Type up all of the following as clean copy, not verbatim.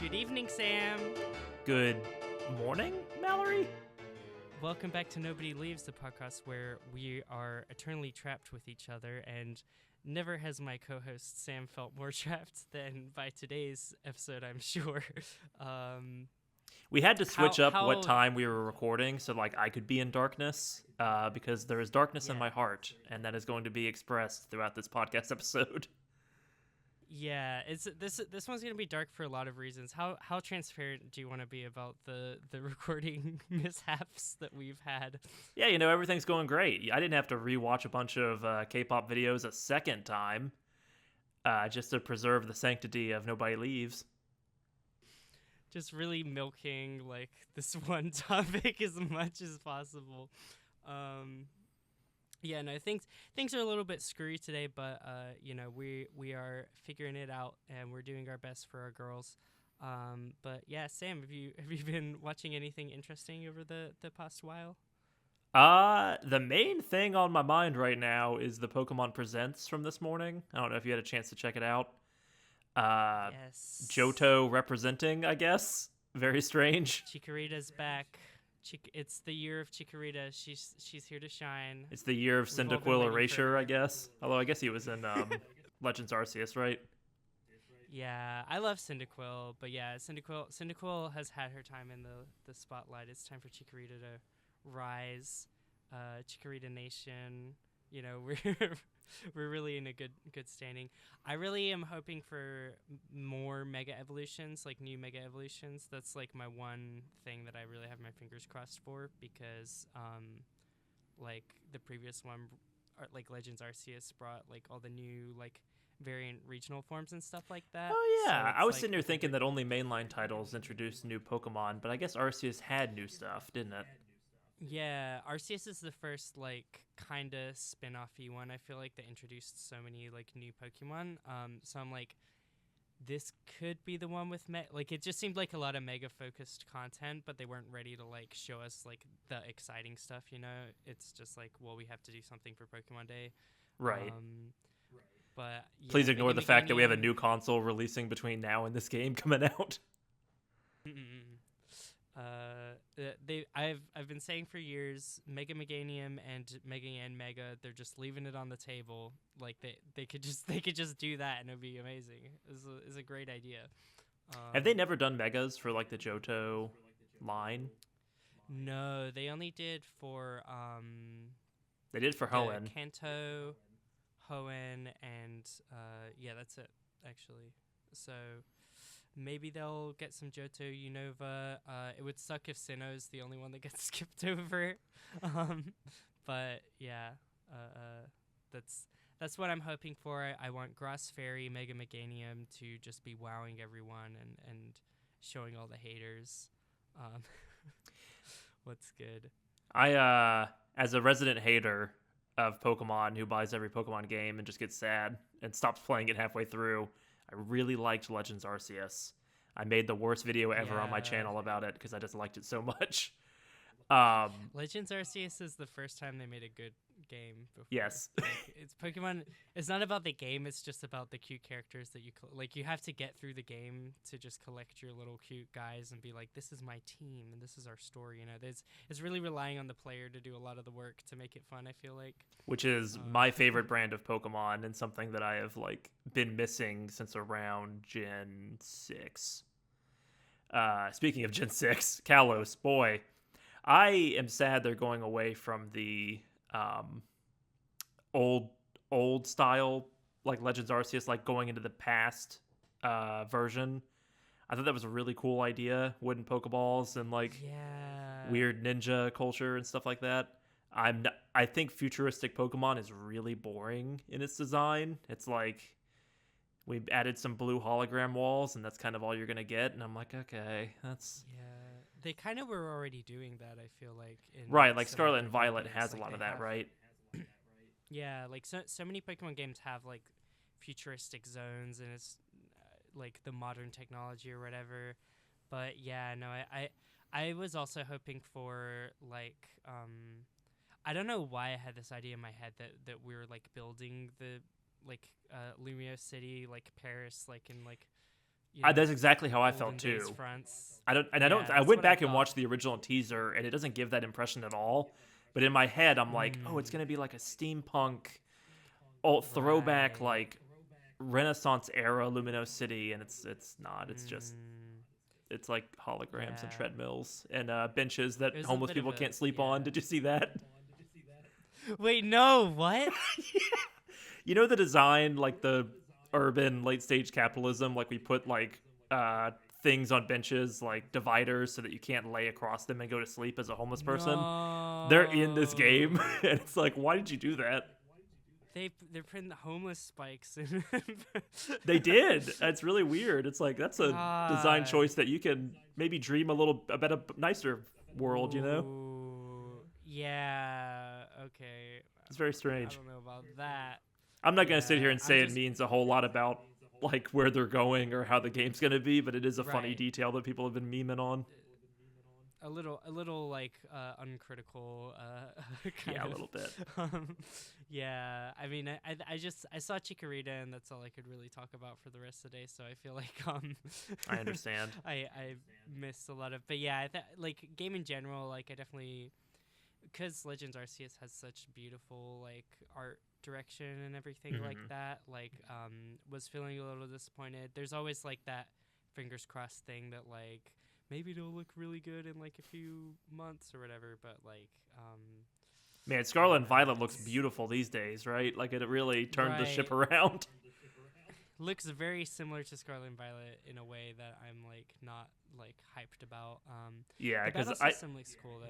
Good evening, Sam. Good morning, Mallory? Welcome back to Nobody Leaves, the podcast where we are eternally trapped with each other, and never has my co-host Sam felt more trapped than by today's episode, I'm sure. We had to switch up how- what time we were recording so I could be in darkness because there is darkness in Yeah. my heart, and that is going to be expressed throughout this podcast episode. Yeah, this one's gonna be dark for a lot of reasons. How transparent do you want to be about the recording mishaps that we've had? Yeah, everything's going great. I didn't have to rewatch a bunch of K-pop videos a second time just to preserve the sanctity of Nobody Leaves. Just really milking like this one topic as much as possible. Yeah, no, things are a little bit screwy today, but we are figuring it out and we're doing our best for our girls. But yeah, Sam, have you been watching anything interesting over the past while? The main thing on my mind right now is the Pokemon Presents from this morning. I don't know if you had a chance to check it out. Yes. Johto representing, I guess. Very strange. Chikorita's back. It's the year of Chikorita. She's here to shine. It's the year of We've all been Cyndaquil waiting erasure, for- I guess. Although I guess he was in Legends Arceus, right? Yeah, I love Cyndaquil, but yeah, Cyndaquil has had her time in the spotlight. It's time for Chikorita to rise. Chikorita Nation. We're really in a good standing. I really am hoping for more Mega Evolutions, like new Mega Evolutions. That's like my one thing that I really have my fingers crossed for, because like the previous one, like Legends Arceus brought like all the new like variant regional forms and stuff like that. Oh So yeah, it's I was like sitting here thinking that only mainline titles introduced new Pokemon, but I guess Arceus had new stuff, didn't it? Yeah, Arceus is the first like kind of spin-offy one. I feel like they introduced so many like new Pokemon. So I'm like, this could be the one with like it just seemed like a lot of mega focused content, but they weren't ready to like show us like the exciting stuff. It's just like, well, we have to do something for Pokemon Day. Right. But yeah, Please ignore Mega the fact that we have a Meganium- new console releasing between now and this game coming out. I've been saying for years, Mega Meganium and Mega and Mega, they're just leaving it on the table. Like they could just do that and it'd be amazing. It's a great idea. Have they never done Megas for like the Johto line? No, they only did for They did for the Hoenn. Kanto, Hoenn, and yeah, that's it actually. So maybe they'll get some Johto Unova. It would suck if Sinnoh's the only one that gets skipped over. But yeah, that's what I'm hoping for. I want Grass Fairy, Mega Meganium to just be wowing everyone and showing all the haters what's good. I as a resident hater of Pokemon who buys every Pokemon game and just gets sad and stops playing it halfway through, I really liked Legends Arceus. I made the worst video ever on my Yeah. channel about it because I just liked it so much. Legends Arceus is the first time they made a good game before. Yes. Like, it's Pokemon. It's not about the game. It's just about the cute characters that you like. You have to get through the game to just collect your little cute guys and be like, "This is my team and this is our story." It's really relying on the player to do a lot of the work to make it fun. I feel like. Which is my favorite brand of Pokemon and something that I have been missing since around Gen 6. Speaking of Gen 6, Kalos, boy, I am sad they're going away from the old style Legends Arceus, going into the past version. I thought that was a really cool idea, wooden Pokeballs and Yeah. weird ninja culture and stuff like that. I think futuristic Pokemon is really boring in its design. It's like we added some blue hologram walls and that's kind of all you're gonna get, and I'm like, okay, that's Yeah. They kind of were already doing that. I feel like. right. some Scarlet other and Violet games. has a Like, lot they of that, have- right? Yeah, like so many Pokemon games have like futuristic zones and it's like the modern technology or whatever. But yeah, no, I was also hoping for I don't know why I had this idea in my head that we were like building the Lumio City, like Paris, like in like That's exactly how I felt olden days too. fronts. I That's went what I back and thought. watched the original teaser, and it doesn't give that impression at all. But in my head, I'm like, oh, it's Mm, gonna be like a steampunk, old throwback, right. like Renaissance era Luminosity, and it's not. Mm, It's like holograms and yeah. treadmills and benches that It was a homeless bit of people a can't sleep on. yeah. Did you see that? Wait, no, what? You know the design, like the urban late stage capitalism, like we put like uh things on benches, like dividers, so that you can't lay across them and go to sleep as a homeless person. They're in this game, No. and it's like, why did you do that? They're putting the homeless spikes in. They did. It's really weird. It's like that's a design God. choice that you can maybe dream about a nicer world. You know, Ooh. Yeah. Okay. it's very I strange. don't know about that. I'm not gonna sit here Yeah. and I'm say it just means a whole lot about like where they're going or how the game's gonna be, but it is a funny right. detail that people have been memeing on. A little like uncritical kind Yeah, a of little bit. yeah. I mean, I saw Chikorita, and that's all I could really talk about for the rest of the day, so I feel like I understand. I missed a lot of, but yeah, like game in general, like I definitely, because Legends Arceus has such beautiful like art direction and everything like Hmm. that, like was feeling a little disappointed. There's always like that fingers crossed thing that like maybe it'll look really good in like a few months or whatever, but like Man, I Scarlet don't and know. Violet looks It's beautiful these days, right? Like it really turned the ship right. around. Looks very similar to Scarlet and Violet in a way that I'm like not like hyped about. Yeah, The because battle I system looks cool though.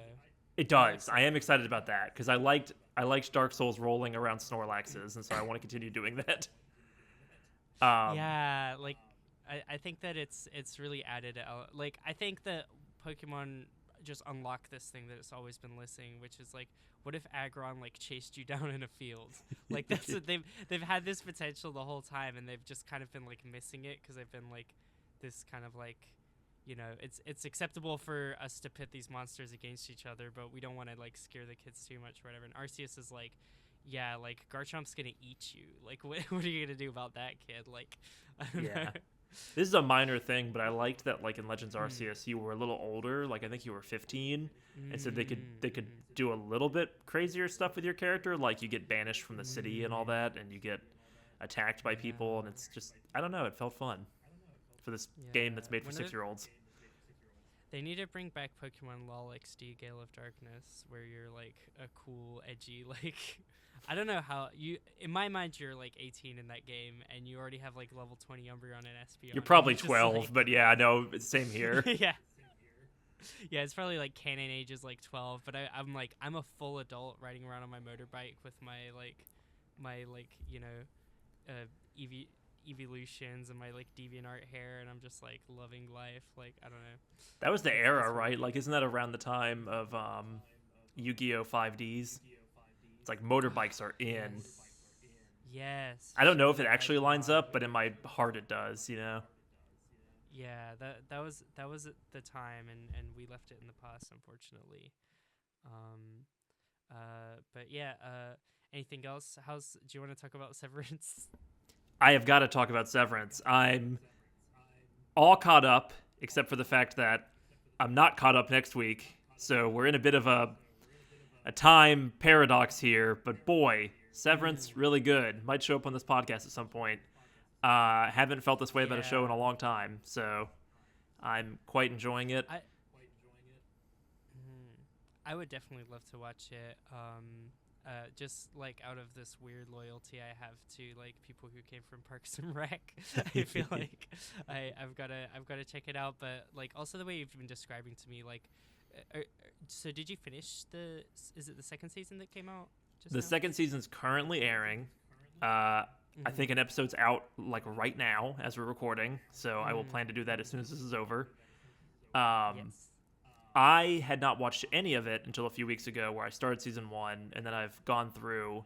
it What were you does. I am saying? excited about that because I liked Dark Souls rolling around Snorlaxes, and so I want to continue doing that. Yeah, like I think that it's really added like I think that Pokemon just unlock this thing that it's always been missing, which is like what if Aggron like chased you down in a field? Like that's what they've had this potential the whole time, and they've just kind of been like missing it because they've been like this kind of like it's acceptable for us to pit these monsters against each other, but we don't want to like scare the kids too much or whatever. And Arceus is like, yeah, like Garchomp's gonna eat you. Like, what are you gonna do about that, kid? Like, I don't know. Yeah. This is a minor thing, but I liked that like in Legends Mm. Arceus you were a little older, like I think you were 15, and so they could Mm. do a little bit crazier stuff with your character, like you get banished from the city and all Mm. that, and you get attacked by people, and Yeah. it's just I don't know, it felt fun for this game that's Yeah. made for 6-year-olds. They need to bring back Pokemon LOL XD Gale of Darkness, where you're like a cool, edgy, like I don't know how you. In my mind, you're like 18 in that game, and you already have like level 20 Umbreon and Espeon. You're And I'm probably just 12, like, but yeah, no, it's same here. yeah, yeah. It's probably like canon age is like 12, but I'm like I'm a full adult riding around on my motorbike with my uh, ev- evolutions and my like DeviantArt hair, and I'm just like loving life. Like I don't know. That was the That's era, what right? Like isn't that around the time of Yu-Gi-Oh 5Ds? It's like motorbikes are in. yes. Yes, I don't know if it Yu-Gi-Oh! actually lines Icon. up, but in my heart it does, you know. Yeah, that was the time, and we left it in the past, unfortunately. Um, but yeah. Anything else? Do you want to talk about Severance? I have got to talk about Severance. I'm all caught up, except for the fact that I'm not caught up next week. So we're in a bit of a time paradox here. But boy, Severance, Mm, really good. Might show up on this podcast at some point. Haven't felt this way about a show in a yeah, long time. So I'm quite enjoying it. I mm, I would definitely love to watch it. Just like out of this weird loyalty I have to like people who came from Parks and Rec, I feel like I've gotta check it out. But like also the way you've been describing to me, like, so did you finish Is it the second season that came out just The now? second season's currently airing. Uh, I think Mm-hmm. an episode's out like right now as we're recording, so I will Mm. plan to do that as soon as this is over. Um, Yes. I had not watched any of it until a few weeks ago, where I started season one, and then I've gone through.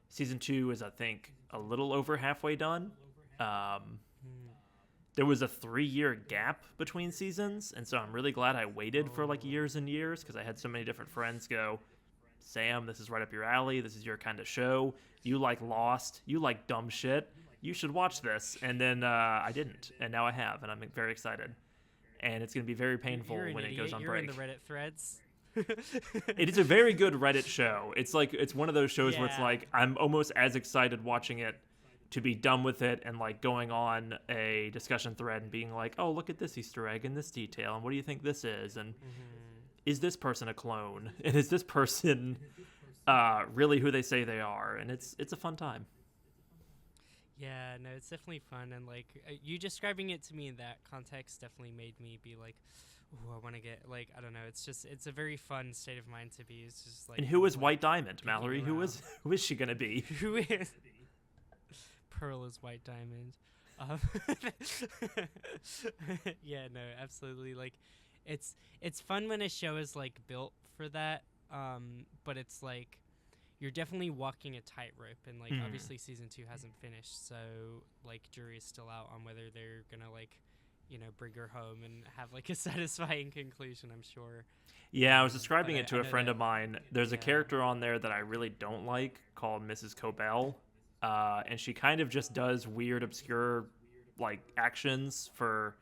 Season two is, I think, a little over halfway done. Um, Mm. there was a 3-year gap between seasons, and so I'm really glad I waited for like Oh. years and years because I had so many different friends go, Sam, this is right up your alley. This is your kind of show. You like Lost. You like dumb shit. you should watch this. And then I didn't, and now I have, and I'm very excited. And it's going to be very painful when it goes on break. You're in the Reddit threads. It is a very good Reddit show. It's like it's one of those shows where it's Yeah. like I'm almost as excited watching it to be done with it and like going on a discussion thread and being like, oh, look at this Easter egg and this detail, and what do you think this is, and is this person a clone, and is this person really who they say they are, and it's a fun time. Yeah, no, it's definitely fun, and like you describing it to me in that context definitely made me be like, "Ooh, I want to get like I don't know." It's a very fun state of mind to be. It's just like. And who is like, White Diamond, Mallory? Who is she gonna be? Who is Pearl is White Diamond? Um, yeah, no, absolutely. Like, it's fun when a show is like built for that. But it's like you're definitely walking a tightrope, and like obviously season 2 hasn't finished, so like jury is still out on whether they're gonna like, bring her home and have like a satisfying conclusion. I'm sure. Yeah, I was describing it to I a know friend that- of mine. There's a character on there that I really don't like called Mrs. Cobell, and she kind of just does weird, obscure, like actions for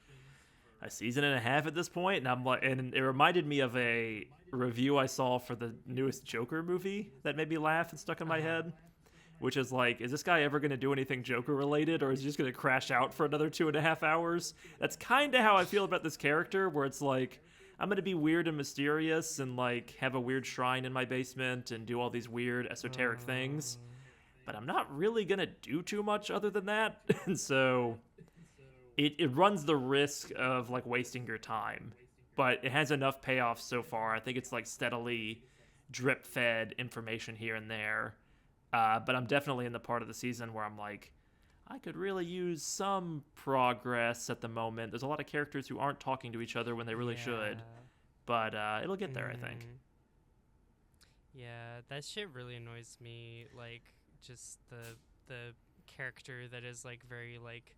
a season and a half at this point, and I'm like, and it reminded me of a review I saw for the newest Joker movie that made me laugh and stuck in my head, which is like, is this guy ever going to do anything Joker related, or is he just going to crash out for another 2.5 hours? That's kind of how I feel about this character, where it's like, I'm going to be weird and mysterious and like have a weird shrine in my basement and do all these weird esoteric things, but I'm not really going to do too much other than that. And so it runs the risk of like wasting your time, but it has enough payoffs so far. I think it's like steadily drip fed information here and there. But I'm definitely in the part of the season where I'm like, I could really use some progress at the moment. There's a lot of characters who aren't talking to each other when they really should, but it'll get there, I think. Yeah, that shit really annoys me. Like, just the character that is like very like,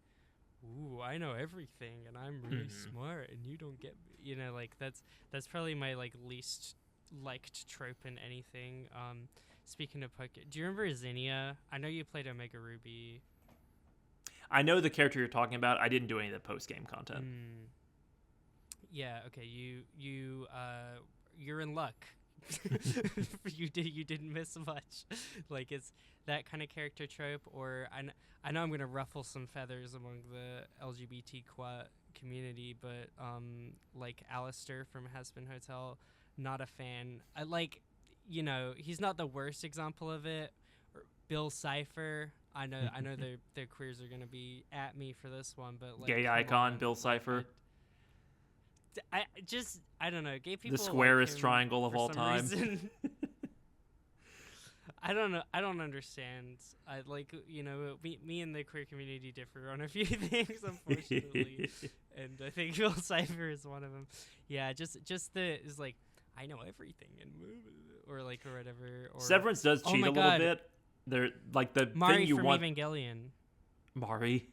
ooh, I know everything and I'm really smart and you don't get, like that's probably my like least liked trope in anything. Speaking of Pokemon, do you remember Zinnia? I know you played Omega Ruby. I know the character you're talking about. I didn't do any of the post-game content. Yeah, okay, you're in luck. you didn't miss much. Like, it's that kind of character trope, or I know I'm gonna ruffle some feathers among the LGBT community, but like Alistair from Hazbin Hotel, not a fan. I like, he's not the worst example of it. Or Bill Cipher, I know their queers are gonna be at me for this one, but like Gay come icon on, Bill Cipher. I don't know. Gay people. The squarest like him triangle of for all some time. reason. I don't know. I don't understand. I like, me and the queer community differ on a few things, unfortunately. And I think Bill Cipher is one of them. Yeah, just is like, I know everything and or whatever. Or Severance does cheat a little God. bit. They're like the Mari thing you from want. Evangelion. Mari.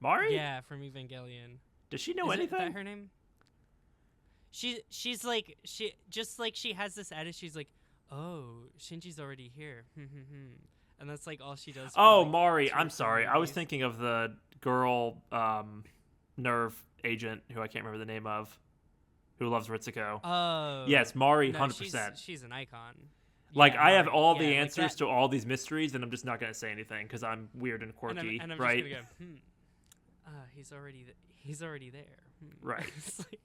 Yeah, from Evangelion. Does she know Is anything? that her name? She's like she has this attitude. She's like, oh, Shinji's already here, and that's like all she does. Oh, for, Mari. 2 or I'm 3 sorry. I was movies. thinking of the girl nerve agent who I can't remember the name of, who loves Ritsuko. Oh, Yes, Mari, no, 100%. She's an icon. Like, Yeah, I have Mari, all yeah, the like answers that- to all these mysteries, and I'm just not going to say anything because I'm weird and quirky, and I'm right? just gonna go, he's already there. Right. It's like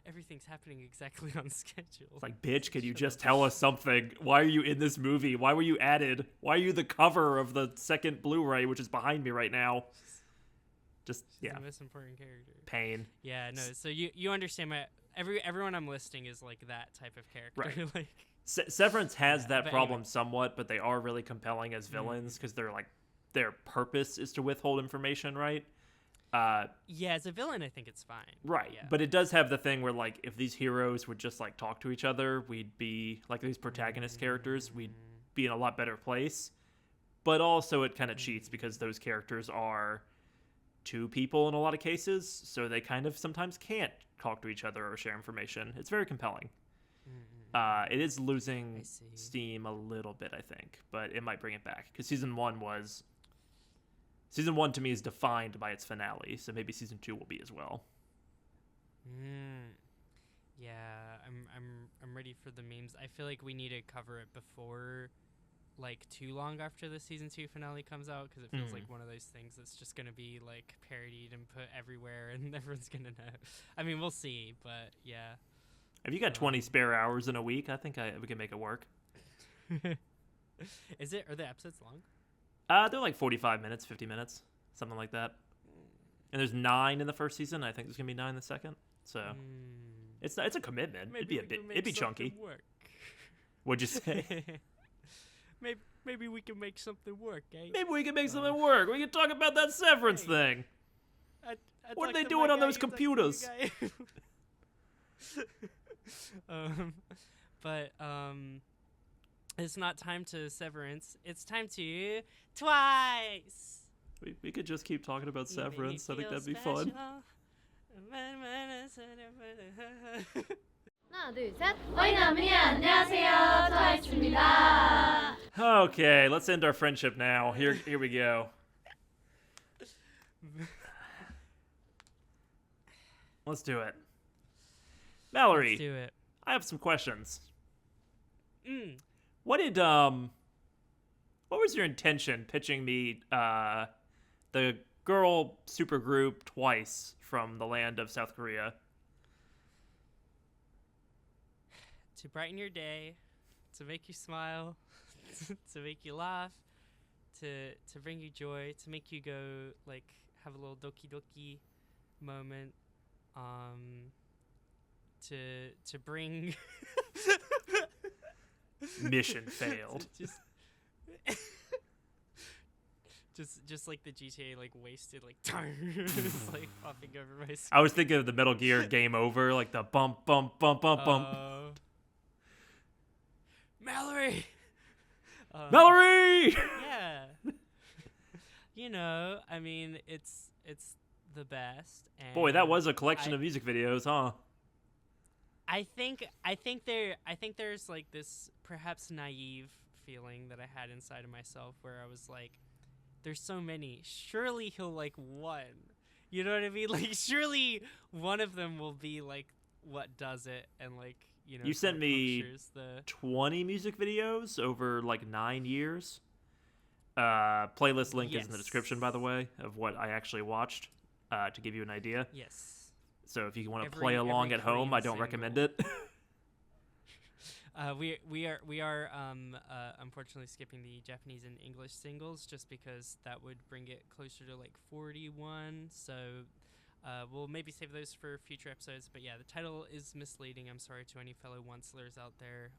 everything's happening exactly on schedule. It's like, bitch, can you Shut just up. tell us something? Why are you in this movie? Why were you added? Why are you the cover of the second Blu-ray, which is behind me right now? Just, She's yeah, the most important character. pain. Yeah, no. So you understand everyone I'm listing is like that type of character. Right. Like, Severance has that but problem anyway. somewhat, but they are really compelling as villains because they're like, their purpose is to withhold information, right? yeah, as a villain, I think it's fine. Right. Yeah. But it does have the thing where, like, if these heroes would just, like, talk to each other, we'd be, like, these protagonist characters, we'd be in a lot better place. But also it kind of cheats because those characters are two people in a lot of cases, so they kind of sometimes can't talk to each other or share information. It's very compelling. It is losing I see. steam a little bit, I think, but it might bring it back because season one to me is defined by its finale, so maybe season 2 will be as well. Yeah, I'm ready for the memes. I feel like we need to cover it before, like, too long after the season 2 finale comes out, because it feels like one of those things that's just gonna be like parodied and put everywhere, and everyone's gonna know. I mean, we'll see, but yeah. If you got 20 spare hours in a week, I think we can make it work. Are the episodes long? They're like 45 minutes, 50 minutes, something like that. And there's 9 in the first season. I think there's gonna be 9 in the second. So it's a commitment. Maybe It'd be chunky. Work. What'd you say? Maybe we can make something work, eh? Maybe we can make something work. We can talk about that Severance thing. What are they doing on those computers? But it's not time to Severance. It's time to Twice. We could just keep talking about Severance. I think that'd be fun. 하나, 둘, 셋. 어이나미 안녕하세요. 트와이스입니다. Okay, let's end our friendship now. Here we go. Let's do it. Mallory, Let's do it. I have some questions. What was your intention pitching me the girl supergroup Twice from the land of South Korea? To brighten your day, to make you smile, to make you laugh, to bring you joy, to make you go, like, have a little doki doki moment, to bring Mission failed. Just like the GTA, like, wasted, like, just like popping over my screen. I was thinking of the Metal Gear Game Over, like the bump bump bump bump bump. Mallory. Mallory. Yeah. You know, I mean, it's the best. And Boy, that was a collection of music videos, huh? I think there's like this perhaps naive feeling that I had inside of myself where I was like, there's so many. Surely he'll like one. You know what I mean? Like, surely one of them will be like what does it, and like, you know. You sent me the 20 music videos over like 9 years. Playlist link is in the description, by the way, of what I actually watched, to give you an idea. Yes. So if you want to play along at home, I don't recommend it. We are unfortunately skipping the Japanese and English singles just because that would bring it closer to like 41. So we'll maybe save those for future episodes. But yeah, the title is misleading. I'm sorry to any fellow oncelers out there.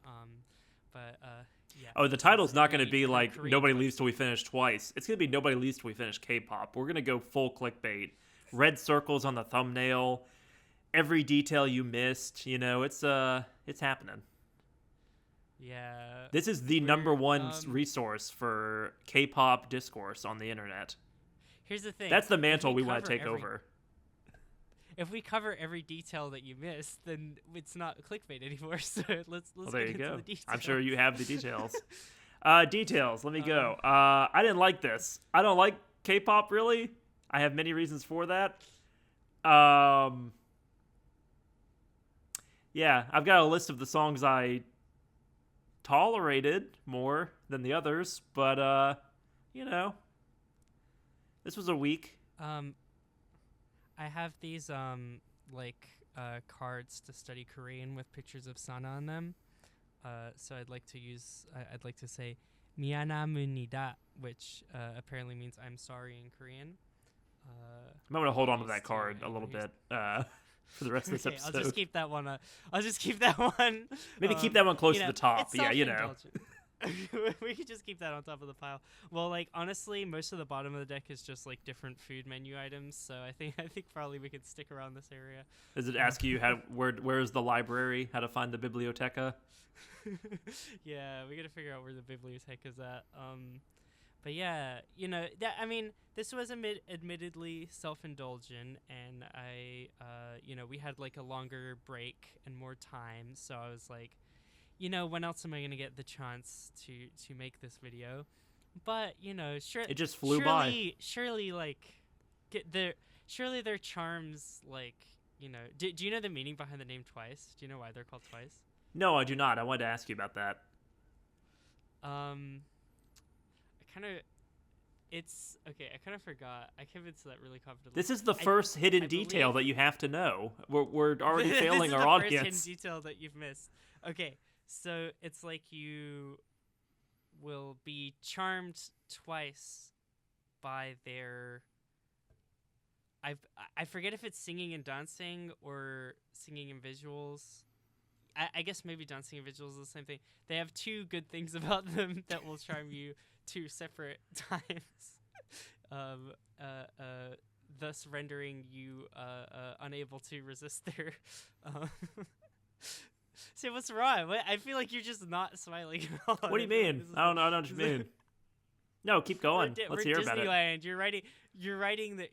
Yeah. Oh, the title's not going to be like Nobody Leaves Till We Finish Twice. It's going to be Nobody Leaves Till We Finish K-pop. We're going to go full clickbait. Red circles on the thumbnail. Every detail you missed. You know, it's happening. Yeah. This is the number one resource for K-pop discourse on the internet. Here's the thing. That's the mantle we want to take over. If we cover every detail that you missed, then it's not clickbait anymore. So let's there get you into go. the details. I'm sure you have the details. Details. Let me go. I didn't like this. I don't like K-pop, really. I have many reasons for that. Yeah, I've got a list of the songs I tolerated more than the others, but you know, this was a week. I have these cards to study Korean with pictures of Sana on them. So I'd like to say 미안합니다, which apparently means I'm sorry in Korean. I'm gonna hold on to that card a little bit for the rest of this episode. I'll just keep that one. I'll just keep that one. Maybe keep that one close to the top. Yeah, you know. We could just keep that on top of the pile. Well, like, honestly, most of the bottom of the deck is just like different food menu items. So I think probably we could stick around this area. Does it ask you where's the library? How to find the biblioteca? Yeah, we got to figure out where the biblioteca is at. But yeah, you know, this was admittedly self-indulgent, and we had like a longer break and more time, so I was like, when else am I gonna get the chance to make this video? But sure, It just flew by. Surely, like, surely their charms, like, Do you know the meaning behind the name Twice? Do you know why they're called Twice? No, I do not. I wanted to ask you about that. I kind of. It's okay. I kind of forgot. I can't answer that really confidently. This is the first hidden detail that you have to know. We're already failing our audience. This is the first hidden detail that you've missed. Okay, so it's like you will be charmed twice by their. I forget if it's singing and dancing or singing and visuals. I guess maybe dancing and visuals is the same thing. They have two good things about them that will charm you two separate times, thus rendering you unable to resist their. Say, what's wrong? I feel like you're just not smiling at all. What do you mean? I don't know what you mean. No, keep going. Let's hear about it. Disneyland. You're writing the.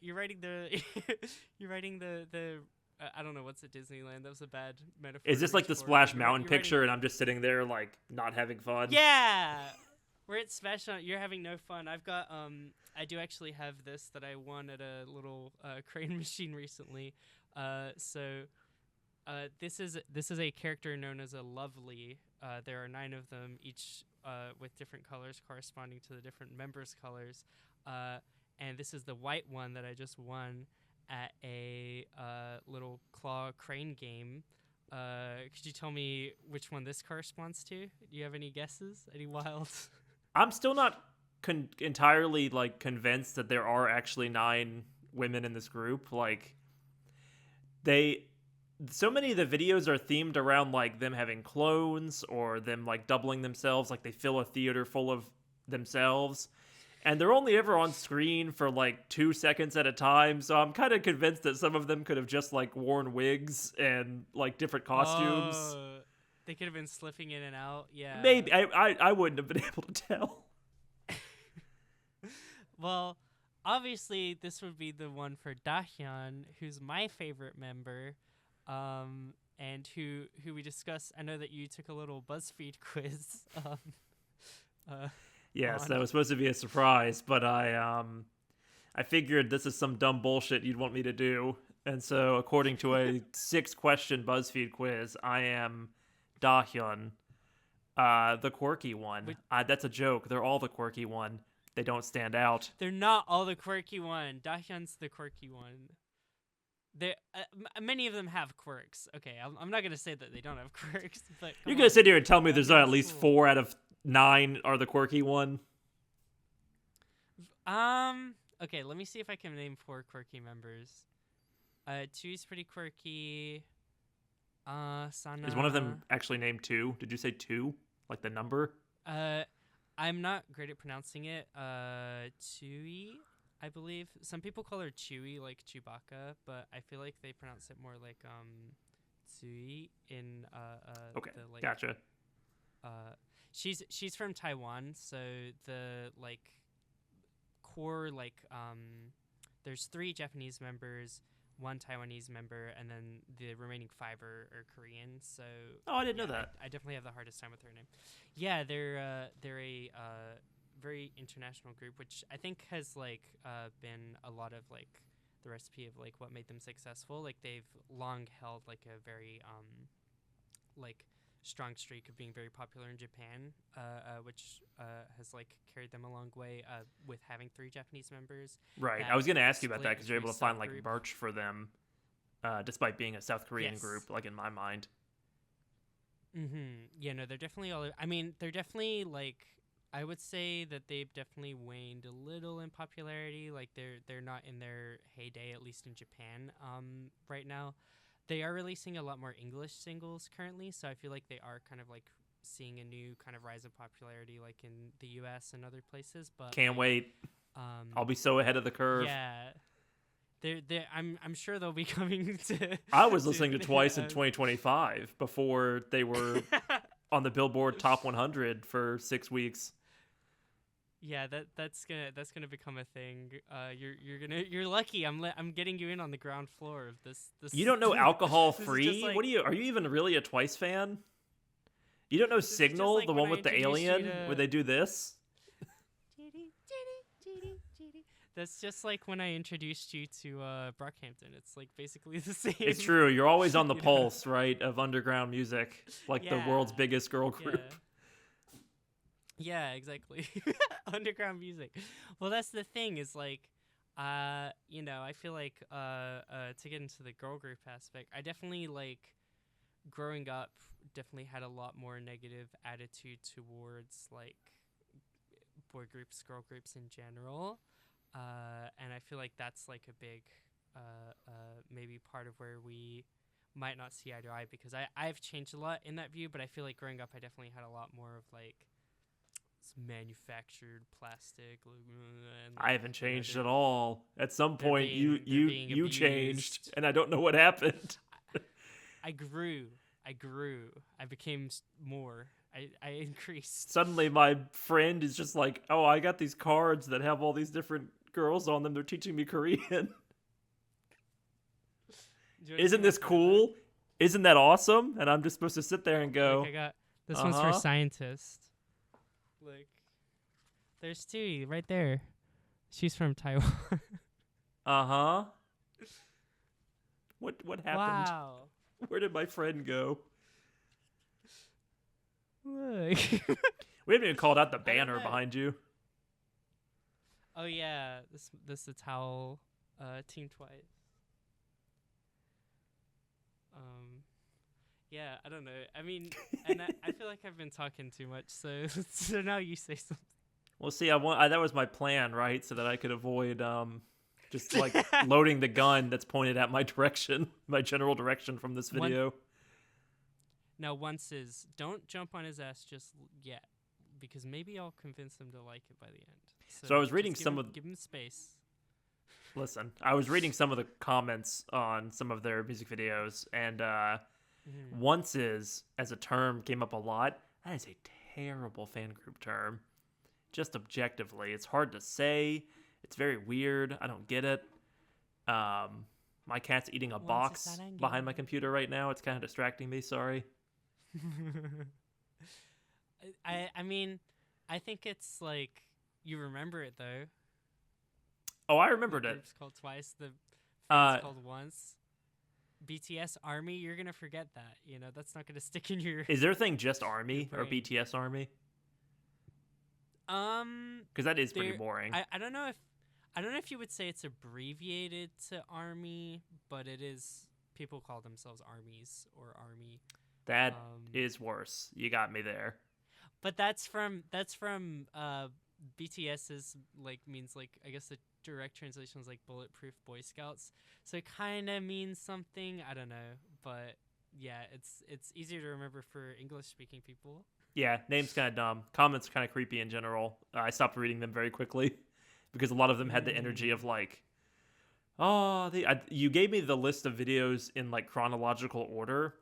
I don't know what's at Disneyland. That was a bad metaphor. Is this like the Splash Mountain picture, and I'm just sitting there like not having fun? Yeah, we're at Splash Mountain. You're having no fun. I've got I do actually have this that I won at a little crane machine recently. This is a character known as a Lovely. There are 9 of them, each with different colors corresponding to the different members' colors. And this is the white one that I just won at a little claw crane game. Could you tell me which one this corresponds to? Do you have any guesses? Any wild? I'm still not entirely like convinced that there are actually 9 women in this group. Like, so many of the videos are themed around like them having clones or them like doubling themselves, like they fill a theater full of themselves. And they're only ever on screen for like 2 seconds at a time, so I'm kind of convinced that some of them could have just like worn wigs and like different costumes. They could have been slipping in and out. Yeah, maybe. I wouldn't have been able to tell. Well, obviously this would be the one for Dahyun, who's my favorite member, and who we discussed. I know that you took a little BuzzFeed quiz. Yes, that was supposed to be a surprise, but I figured this is some dumb bullshit you'd want me to do. And so, according to a 6-question BuzzFeed quiz, I am Dahyun, the quirky one. That's a joke. They're all the quirky one. They don't stand out. They're not all the quirky one. Dahyun's the quirky one. Many of them have quirks. Okay, I'm not going to say that they don't have quirks, but you're going to sit here and tell me there's not at least 4 out of 9 are the quirky one? Okay, let me see if I can name 4 quirky members. 2's pretty quirky. Sana. Is one of them actually named 2? Did you say 2? Like the number? I'm not great at pronouncing it. Chewy, I believe. Some people call her Chewy, like Chewbacca, but I feel like they pronounce it more like Tsui in Okay, the, like, gotcha. She's from Taiwan, so the like core there's 3 Japanese members, 1 Taiwanese member, and then the remaining 5 are Korean. So I didn't know that. I definitely have the hardest time with her name. Yeah, they're a very international group, which I think has been a lot of like the recipe of like what made them successful. Like they've long held like a very like strong streak of being very popular in Japan, which has like carried them a long way with having 3 Japanese members. Right. I was going to ask you about that because you're able to find like merch for them, despite being a South Korean group, like in my mind. Mm-hmm. Yeah, no, they're definitely all. I mean, they're definitely like. I would say that they've definitely waned a little in popularity. Like they're not in their heyday, at least in Japan. Right now. They are releasing a lot more English singles currently, so I feel like they are kind of like seeing a new kind of rise of popularity, like in the U.S. and other places. But can't wait. I'll be so ahead of the curve. Yeah, I'm sure they'll be coming to. I was listening to Twice in 2025 before they were on the Billboard Top 100 for 6 weeks. Yeah, that's gonna become a thing. You're lucky. I'm getting you in on the ground floor of this. You don't know alcohol free? Like, are you even really a Twice fan? You don't know This is just Signal, like the when one I with the introduced you alien, to- where they do this? That's just like when I introduced you to Brockhampton. It's like basically the same. It's true. You're always on the You know? pulse, right, of underground music, like the world's Yeah. biggest girl group. Yeah, exactly. Underground music. Well, that's the thing is like, you know, I feel like to get into the girl group aspect, I definitely like growing up definitely had a lot more negative attitude towards like boy groups, girl groups in general. And I feel like that's like a big maybe part of where we might not see eye to eye because I've changed a lot in that view, but I feel like growing up I definitely had a lot more of like manufactured plastic. And, I haven't you know, changed they're- at all. At some they're point, being- they're being you changed, abused. and I don't know what happened. I grew. I became more. I increased. Suddenly, my friend is just like, "Oh, I got these cards that have all these different girls on them. They're teaching me Korean. Do you wanna Isn't see this my cool? Isn't that awesome?" And I'm just supposed to sit there and present? go, Look, I got this one's for Uh-huh. scientists. Look, there's two right there. She's from Taiwan. "Uh huh." What happened? Wow. Where did my friend go? Look. We haven't even called out the don't banner know. behind you. Oh yeah, this is how Team Twice. Yeah, I don't know. I mean, and I feel like I've been talking too much, so so now you say something. Well, see, that was my plan, right? So that I could avoid just like loading the gun that's pointed at my direction, my general direction from this One- video. Now, once is don't jump on his ass just yet, because maybe I'll convince him to like it by the end. So I was reading just some of- give him space. Listen, I was reading some of the comments on some of their music videos, and onces as a term came up a lot. That is a terrible fan group term. Just objectively, it's hard to say. It's very weird. I don't get it. My cat's eating a Once box is an behind my angel. computer right now. It's kind of distracting me. Sorry. I mean, I think it's like you remember it though. Oh, I remembered The it. group's called Twice. The Uh, friend's called Once. BTS Army, you're gonna forget that. You know, that's not gonna stick in your. Is their thing just Army or brain. BTS Army? Um, Because that is pretty There- boring. I don't know if you would say it's abbreviated to Army, but it is. People call themselves armies or Army. That is worse. You got me there. But that's from BTS's like means like I guess the direct translation is like Bulletproof Boy Scouts. So it kind of means something. I don't know, but yeah, it's easier to remember for English speaking people. Yeah, name's kind of dumb. Comments kind of creepy in general. I stopped reading them very quickly because a lot of them had the energy of like, oh, you gave me the list of videos in like chronological order.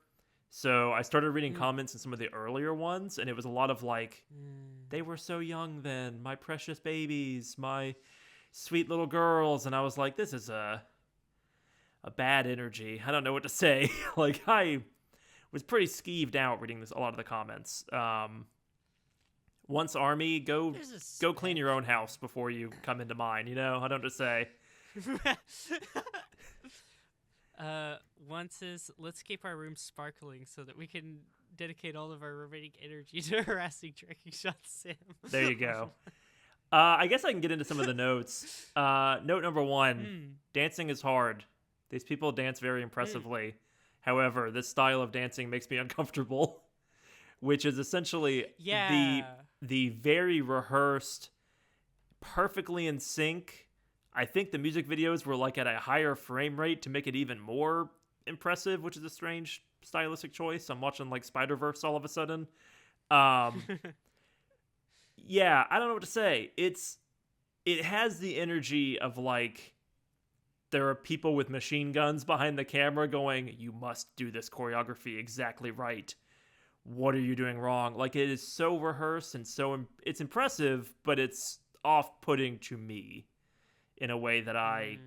So I started reading comments in some of the earlier ones, and it was a lot of like, they were so young then, my precious babies, my sweet little girls, and I was like, this is a bad energy. I don't know what to say. Like I was pretty skeeved out reading a lot of the comments. Once Army, go clean your own house before you come into mine. You know, I don't know what to say. Once is let's keep our room sparkling so that we can dedicate all of our remaining energy to harassing Drinking Shot Sam. There you go. I guess I can get into some of the notes. Note number 1, dancing is hard. These people dance very impressively. However, this style of dancing makes me uncomfortable, which is essentially the very rehearsed, perfectly in sync. I think the music videos were like at a higher frame rate to make it even more impressive, which is a strange stylistic choice. I'm watching like Spider-Verse all of a sudden. Yeah, I don't know what to say. It has the energy of like there are people with machine guns behind the camera going, you must do this choreography exactly right. What are you doing wrong? Like it is so rehearsed and it's impressive, but it's off-putting to me in a way that I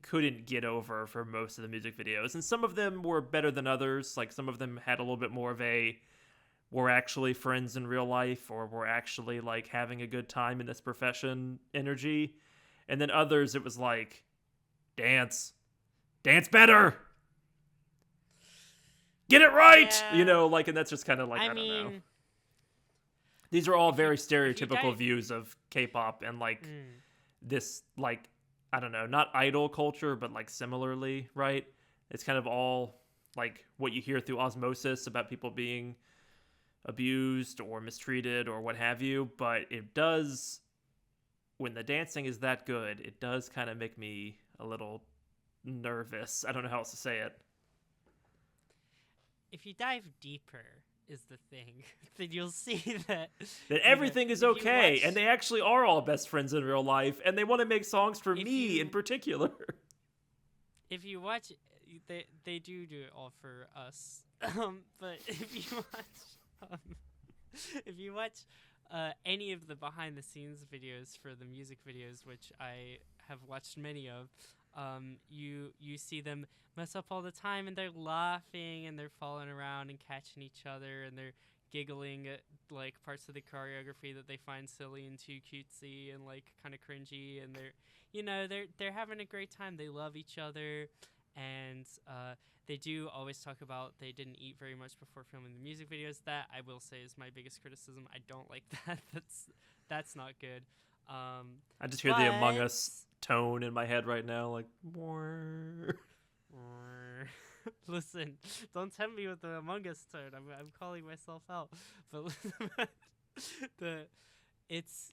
couldn't get over for most of the music videos. And some of them were better than others. Like some of them had a little bit more of a we're actually friends in real life, or we're actually like having a good time in this profession energy. And then others, it was like, dance better, get it right, Yeah. like, and that's just kind of like, I don't mean, know. These are all very if you stereotypical views of K-pop and like this, like, I don't know, not idol culture, but like similarly, right? It's kind of all like what you hear through osmosis about people being abused or mistreated or what have you. But it does, when the dancing is that good, it does kind of make me a little nervous. I don't know how else to say it. if you dive deeper, is the thing, then you'll see that Everything is if you okay, watch- and they actually are all best friends in real life, and they want to make songs for If me you- in particular. if you watch, they do it all for us. But if you watch any of the behind the scenes videos for the music videos, which I have watched many of, you see them mess up all the time, and they're laughing and they're falling around and catching each other, and they're giggling at like parts of the choreography that they find silly and too cutesy and like kind of cringy, and they're having a great time. They love each other, and they do always talk about they didn't eat very much before filming the music videos. That, I will say, is my biggest criticism. I don't like that. That's not good. I just hear the Among Us tone in my head right now, like. Listen, don't tempt me with the Among Us tone. I'm calling myself out. But it's,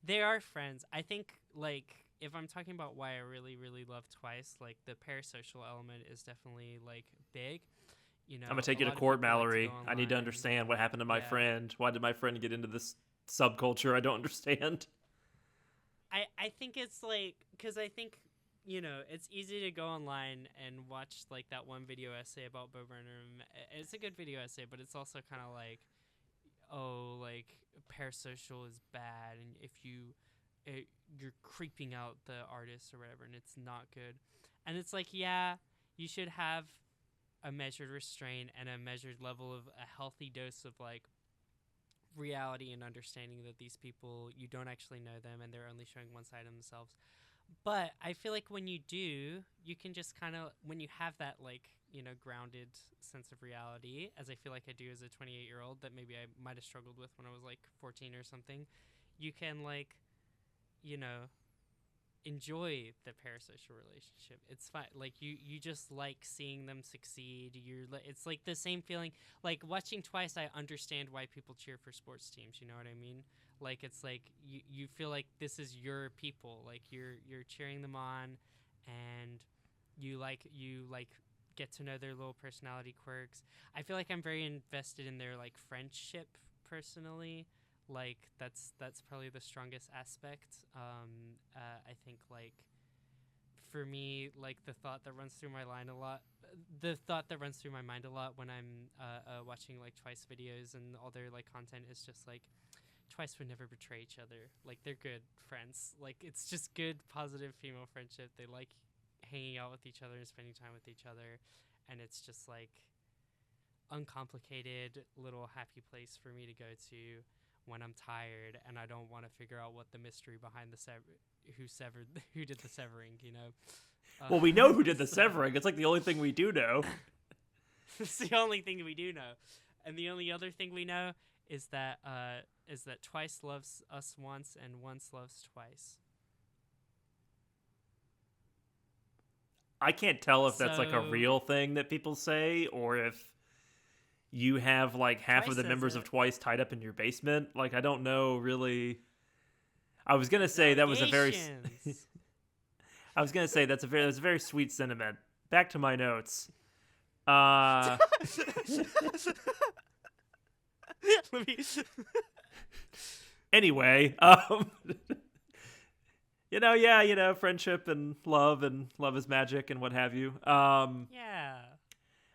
they are friends. I think, like, if I'm talking about why I really, really love Twice, like, the parasocial element is definitely, like, big. I'm gonna take you to court, Mallory. I need to understand what happened to my friend. Why did my friend get into this subculture? I don't understand. I think it's like, because I think, it's easy to go online and watch like that one video essay about Bo Burnham. It's a good video essay, but it's also kind of like, oh, like parasocial is bad, and if you're creeping out the artist or whatever, and it's not good. And it's like, yeah, you should have a measured restraint and a measured level of a healthy dose of like reality and understanding that these people, you don't actually know them and they're only showing one side of themselves. But I feel like when you do, you can just kind of, when you have that like, grounded sense of reality, as I feel like I do as a 28-year-old that maybe I might have struggled with when I was like 14 or something, you can like, enjoy the parasocial relationship. It's fine. Like you just like seeing them succeed. It's like the same feeling. Like watching Twice, I understand why people cheer for sports teams. You know what I mean? Like it's like you feel like this is your people. Like you're cheering them on, and you get to know their little personality quirks. I feel like I'm very invested in their like friendship personally. Like that's probably the strongest aspect. I think like for me, like the thought that runs through my mind a lot when I'm watching like Twice videos and all their like content is just like Twice would never betray each other. Like they're good friends. Like it's just good, positive female friendship. They like hanging out with each other and spending time with each other, and it's just like uncomplicated little happy place for me to go to when I'm tired and I don't want to figure out what the mystery behind who did the severing, Well, we know who did the severing. It's like the only thing we do know. It's the only thing we do know. And the only other thing we know is that Twice loves us once and once loves Twice. I can't tell if that's like a real thing that people say, or if you have like half of the members of Twice tied up in your basement. Like, I don't know really. I was gonna say that was a very. I was gonna say that's a very sweet sentiment. Back to my notes. Let me. Anyway, friendship and love is magic and what have you. Yeah.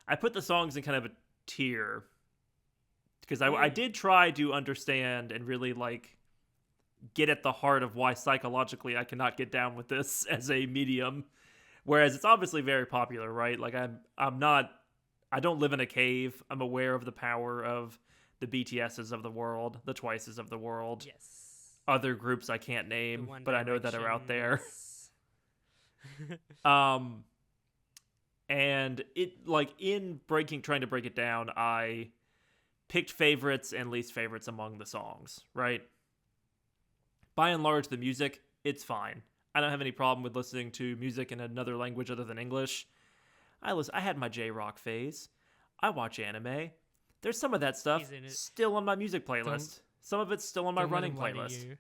I put the songs in kind of a tier because I did try to understand and really like get at the heart of why psychologically I cannot get down with this as a medium, whereas it's obviously very popular, right? Like I'm not I don't live in a cave. I'm aware of the power of the BTSs of the world, the Twices of the world. Yes. Other groups I can't The name, One but I know that are out there. Directions. And it, like, trying to break it down, I picked favorites and least favorites among the songs, right? By and large, the music, it's fine. I don't have any problem with listening to music in another language other than English. I had my J-rock phase. I watch anime. There's some of that stuff still on my music playlist. Some of it's still on my running playlist.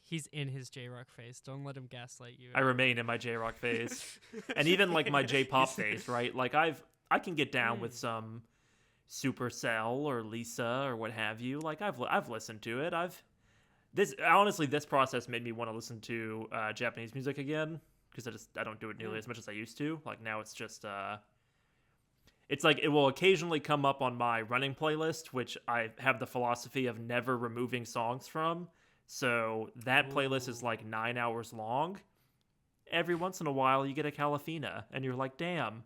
He's in his J-rock phase. Don't let him gaslight you. I remain in my J-rock phase. And even like my J-pop phase, right? Like I can get down with some Supercell or Lisa or what have you. Like I've listened to it. This process made me want to listen to Japanese music again, because I don't do it nearly as much as I used to. Like now it's just it's like it will occasionally come up on my running playlist, which I have the philosophy of never removing songs from. So that playlist is like 9 hours long. Every once in a while you get a Calafina and you're like, damn,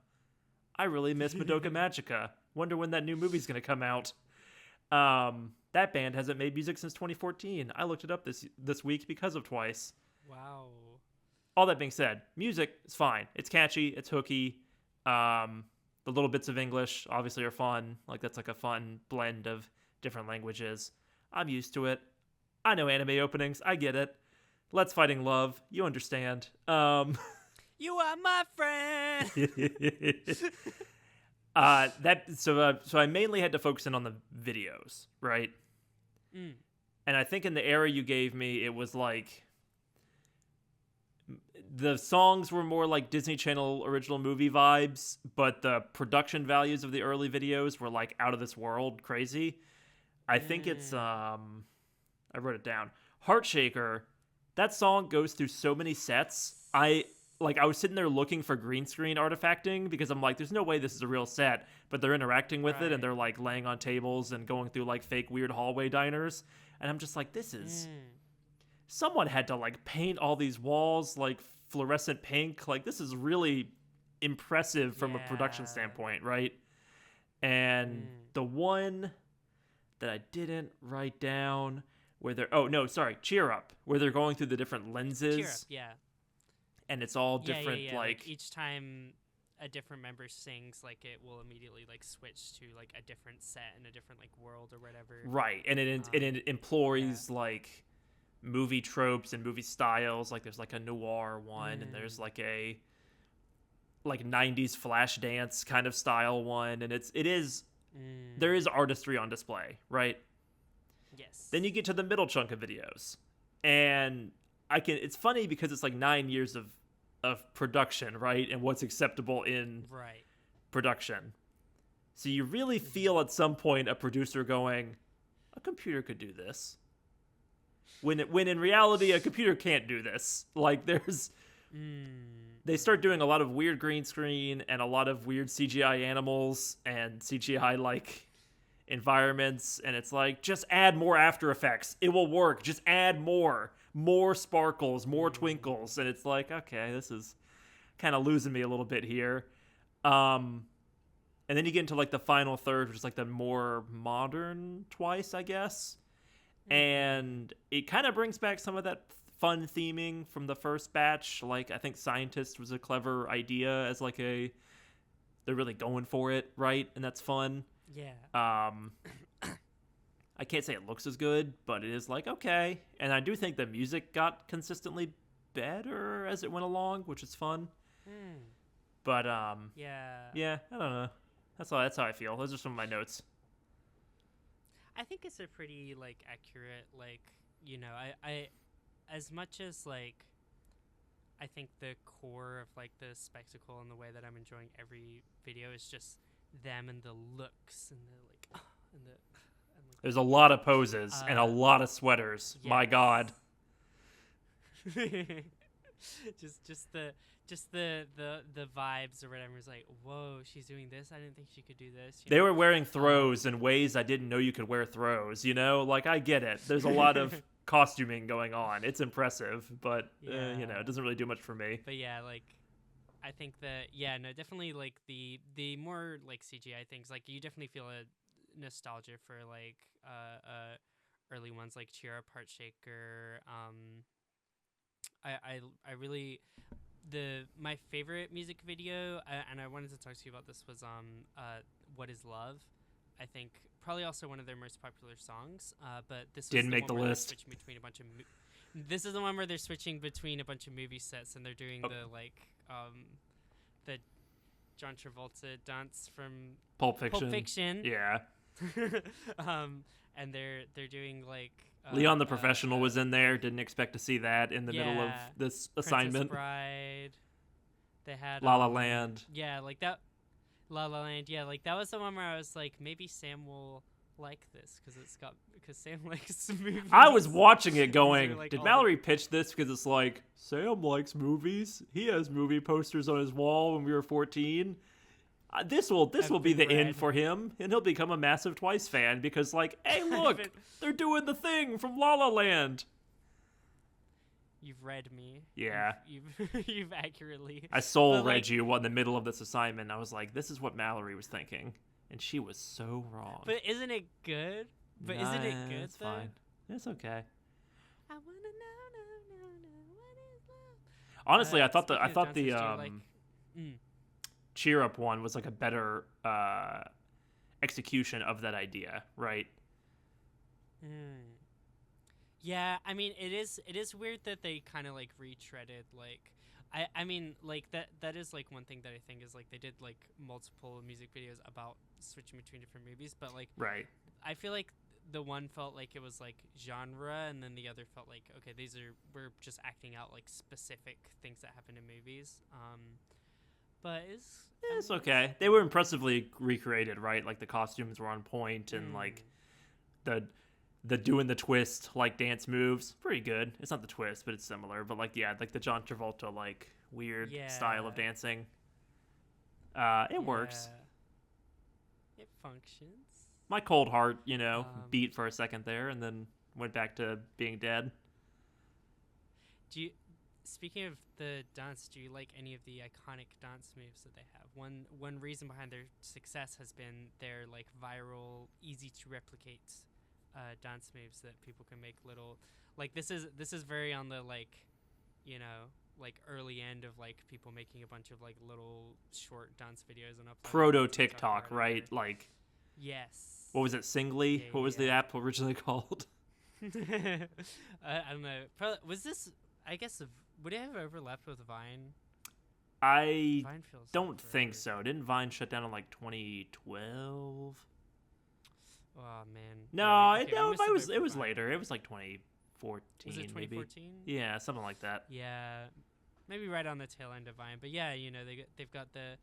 I really miss Madoka Magica. Wonder when that new movie's going to come out. That band hasn't made music since 2014. I looked it up this week because of Twice. Wow. All that being said, music is fine. It's catchy. It's hooky. The little bits of English obviously are fun. Like that's like a fun blend of different languages. I'm used to it. I know anime openings. I get it. Let's Fighting Love. You understand. You are my friend. So I mainly had to focus in on the videos, right? And I think in the era you gave me, it was like the songs were more like Disney Channel original movie vibes, but the production values of the early videos were like out of this world crazy. I think it's I wrote it down. Heartshaker. That song goes through so many sets. I was sitting there looking for green screen artifacting because I'm like, there's no way this is a real set, but they're interacting with it and they're like laying on tables and going through like fake weird hallway diners. And I'm just like, this is someone had to like paint all these walls like fluorescent pink. Like this is really impressive from a production standpoint, right? And the one that I didn't write down where they're Cheer Up, where they're going through the different lenses. Cheer Up, yeah. And it's all different, yeah. like each time a different member sings, like it will immediately like switch to like a different set in a different like world or whatever. Right, and it employs like movie tropes and movie styles. Like there's like a noir one, and there's like a like 90s flash dance kind of style one, and there is artistry on display, right? Yes. Then you get to the middle chunk of videos, and it's funny because it's like 9 years of production, right? And what's acceptable in production. So you really feel at some point a producer going, a computer could do this. When in reality, a computer can't do this. Like they start doing a lot of weird green screen and a lot of weird CGI animals and CGI like environments. And it's like, just add more After Effects. It will work. Just add more sparkles, more twinkles. And it's like, okay, this is kind of losing me a little bit here. And then you get into like the final third, which is like the more modern Twice, I guess. And it kind of brings back some of that fun theming from the first batch. Like I think Scientist was a clever idea as like they're really going for it, right? And that's fun. Yeah. I can't say it looks as good, but it is like, okay. And I do think the music got consistently better as it went along, which is fun. But yeah, I don't know. That's how I feel. Those are some of my notes. I think it's a pretty like accurate, like, you know, I as much as like I think the core of like the spectacle and the way that I'm enjoying every video is just them and the looks and the like and like, there's a lot of poses and a lot of sweaters. Yes. My God. just the vibes or whatever is like, whoa, she's doing this. I didn't think she could do this. They were wearing throws in ways I didn't know you could wear throws. You know, like I get it. There's a lot of costuming going on. It's impressive, but you know, it doesn't really do much for me. But yeah, like I think that definitely like the more like CGI things, like you definitely feel a nostalgia for like early ones like Cheer Up, Heart Shaker. I really my favorite music video, and I wanted to talk to you about this, was What Is Love. I think probably also one of their most popular songs. But this was Didn't make one the where they're list. switching between a bunch of this is the one where they're switching between a bunch of movie sets, and they're doing the John Travolta dance from Pulp Fiction. Pulp Fiction. Yeah. And they're doing like Leon the Professional was in there. Didn't expect to see that in the middle of this assignment. Princess Bride. They had La La Land. Yeah, like that. La La Land. Yeah, like that was the one where I was like, maybe Sam will like this because Sam likes movies. I was watching it going, like did Mallory pitch this because it's like, Sam likes movies. He has movie posters on his wall when we were 14. This will be the end for him, and he'll become a massive Twice fan because, like, hey, look, they're doing the thing from La La Land. You've read me. Yeah. You've accurately. I read you in the middle of this assignment. I was like, this is what Mallory was thinking, and she was so wrong. But isn't it good? Isn't it good? It's fine. It's okay. I wanna know, what is love? Honestly, I thought the Cheer Up one was like a better execution of that idea, right? Yeah, I mean, it is weird that they kind of like retreaded like I mean like that is like one thing that I think is like they did like multiple music videos about switching between different movies, but like right. I feel like the one felt like it was like genre, and then the other felt like, okay, we're just acting out like specific things that happen in movies. But it's okay. They were impressively recreated, right? Like the costumes were on point, and like the doing the twist like dance moves, pretty good. It's not the twist, but it's similar. But like like the John Travolta like weird style of dancing. It works. It functions. My cold heart, beat for a second there, and then went back to being dead. Speaking of the dance, do you like any of the iconic dance moves that they have? One reason behind their success has been their like viral, easy to replicate dance moves that people can make little. Like this is very on the like, like early end of like people making a bunch of like little short dance videos and uploading. Proto TikTok, right? Like. Yes. What was it? Singly? What was the app originally called? I don't know. Probably, was this? I guess would it have overlapped with Vine? I Vine feels don't think so. Didn't Vine shut down in like 2012? Oh man. No, it was later. It was like 2014. Was it 2014? Maybe. Yeah, something like that. Yeah, maybe right on the tail end of Vine. But yeah, they've got the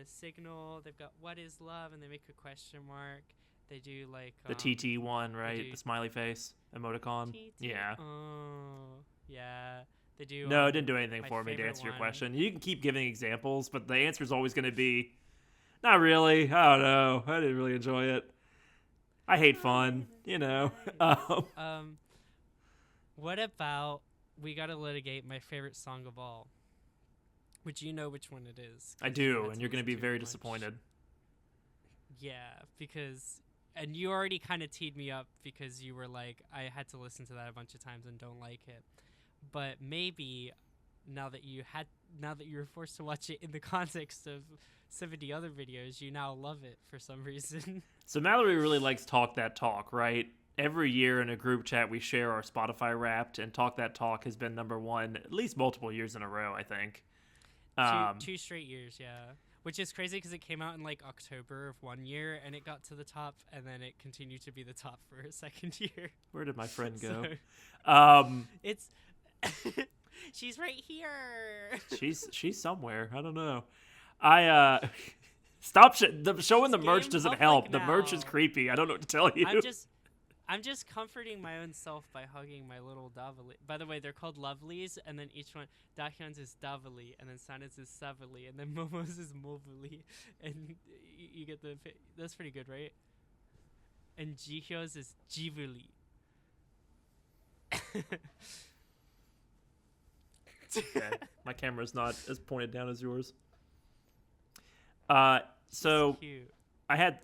signal. They've got What Is Love, and they make a question mark. They do like the TT one, right? The smiley face emoticon. TT. Yeah. Oh, yeah. They do. No, it didn't do anything for me to answer your one. question. You can keep giving examples, but the answer is always going to be, not really. I don't know. I didn't really enjoy it. I hate fun, What about We Gotta Litigate, my favorite song of all? Which you know which one it is. I do, and you're going to be very disappointed. Yeah, and you already kind of teed me up because you were like, I had to listen to that a bunch of times and don't like it. But maybe now that you were forced to watch it in the context of 70 other videos, you now love it for some reason. So Mallory really likes Talk That Talk, right? Every year in a group chat we share our Spotify Wrapped, and Talk That Talk has been number one at least multiple years in a row, I think. Two straight years, yeah. Which is crazy because it came out in like October of one year, and it got to the top, and then it continued to be the top for a second year. Where did my friend go? It's she's right here. she's somewhere. I don't know. Stop showing the merch doesn't help. The merch is creepy. I don't know what to tell you. I'm just comforting my own self by hugging my little Davali. By the way, they're called Lovelies, and then each one, Dahyun's is Davali, and then Sanet's is Savali, and then Momo's is Movali, and you get that's pretty good, right? And Jihyo's is Jivuli. Okay. My camera's not as pointed down as yours. So cute. I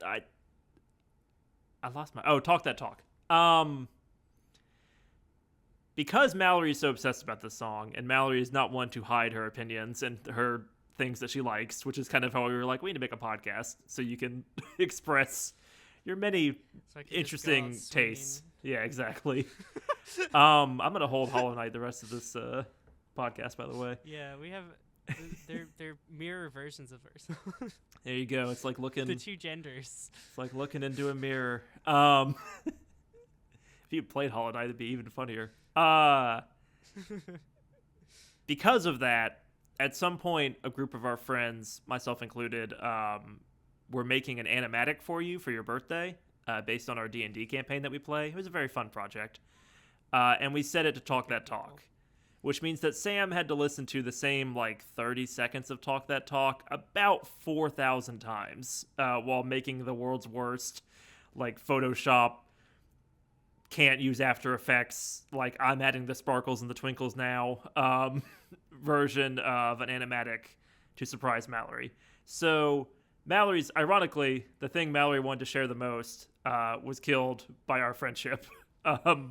lost my talk that talk. Because Mallory is so obsessed about this song, and Mallory is not one to hide her opinions and her things that she likes, which is kind of how we were like, we need to make a podcast so you can express your many So I could just go interesting out swinging. tastes. Yeah, exactly. I'm gonna hold Hollow Knight the rest of this podcast, by the way. Yeah, we have. They're mirror versions of ourselves. There you go. It's like looking. The two genders. It's like looking into a mirror. If you played Hollow Knight, it'd be even funnier. Because of that, at some point, a group of our friends, myself included, were making an animatic for you for your birthday, based on our D&D campaign that we play. It was a very fun project. And we set it to Talk That Talk, which means that Sam had to listen to the same, 30 seconds of Talk That Talk about 4,000 times while making the world's worst, Photoshop, can't use After Effects, I'm adding the sparkles and the twinkles now, version of an animatic to surprise Mallory. So Mallory's, ironically, the thing Mallory wanted to share the most was killed by our friendship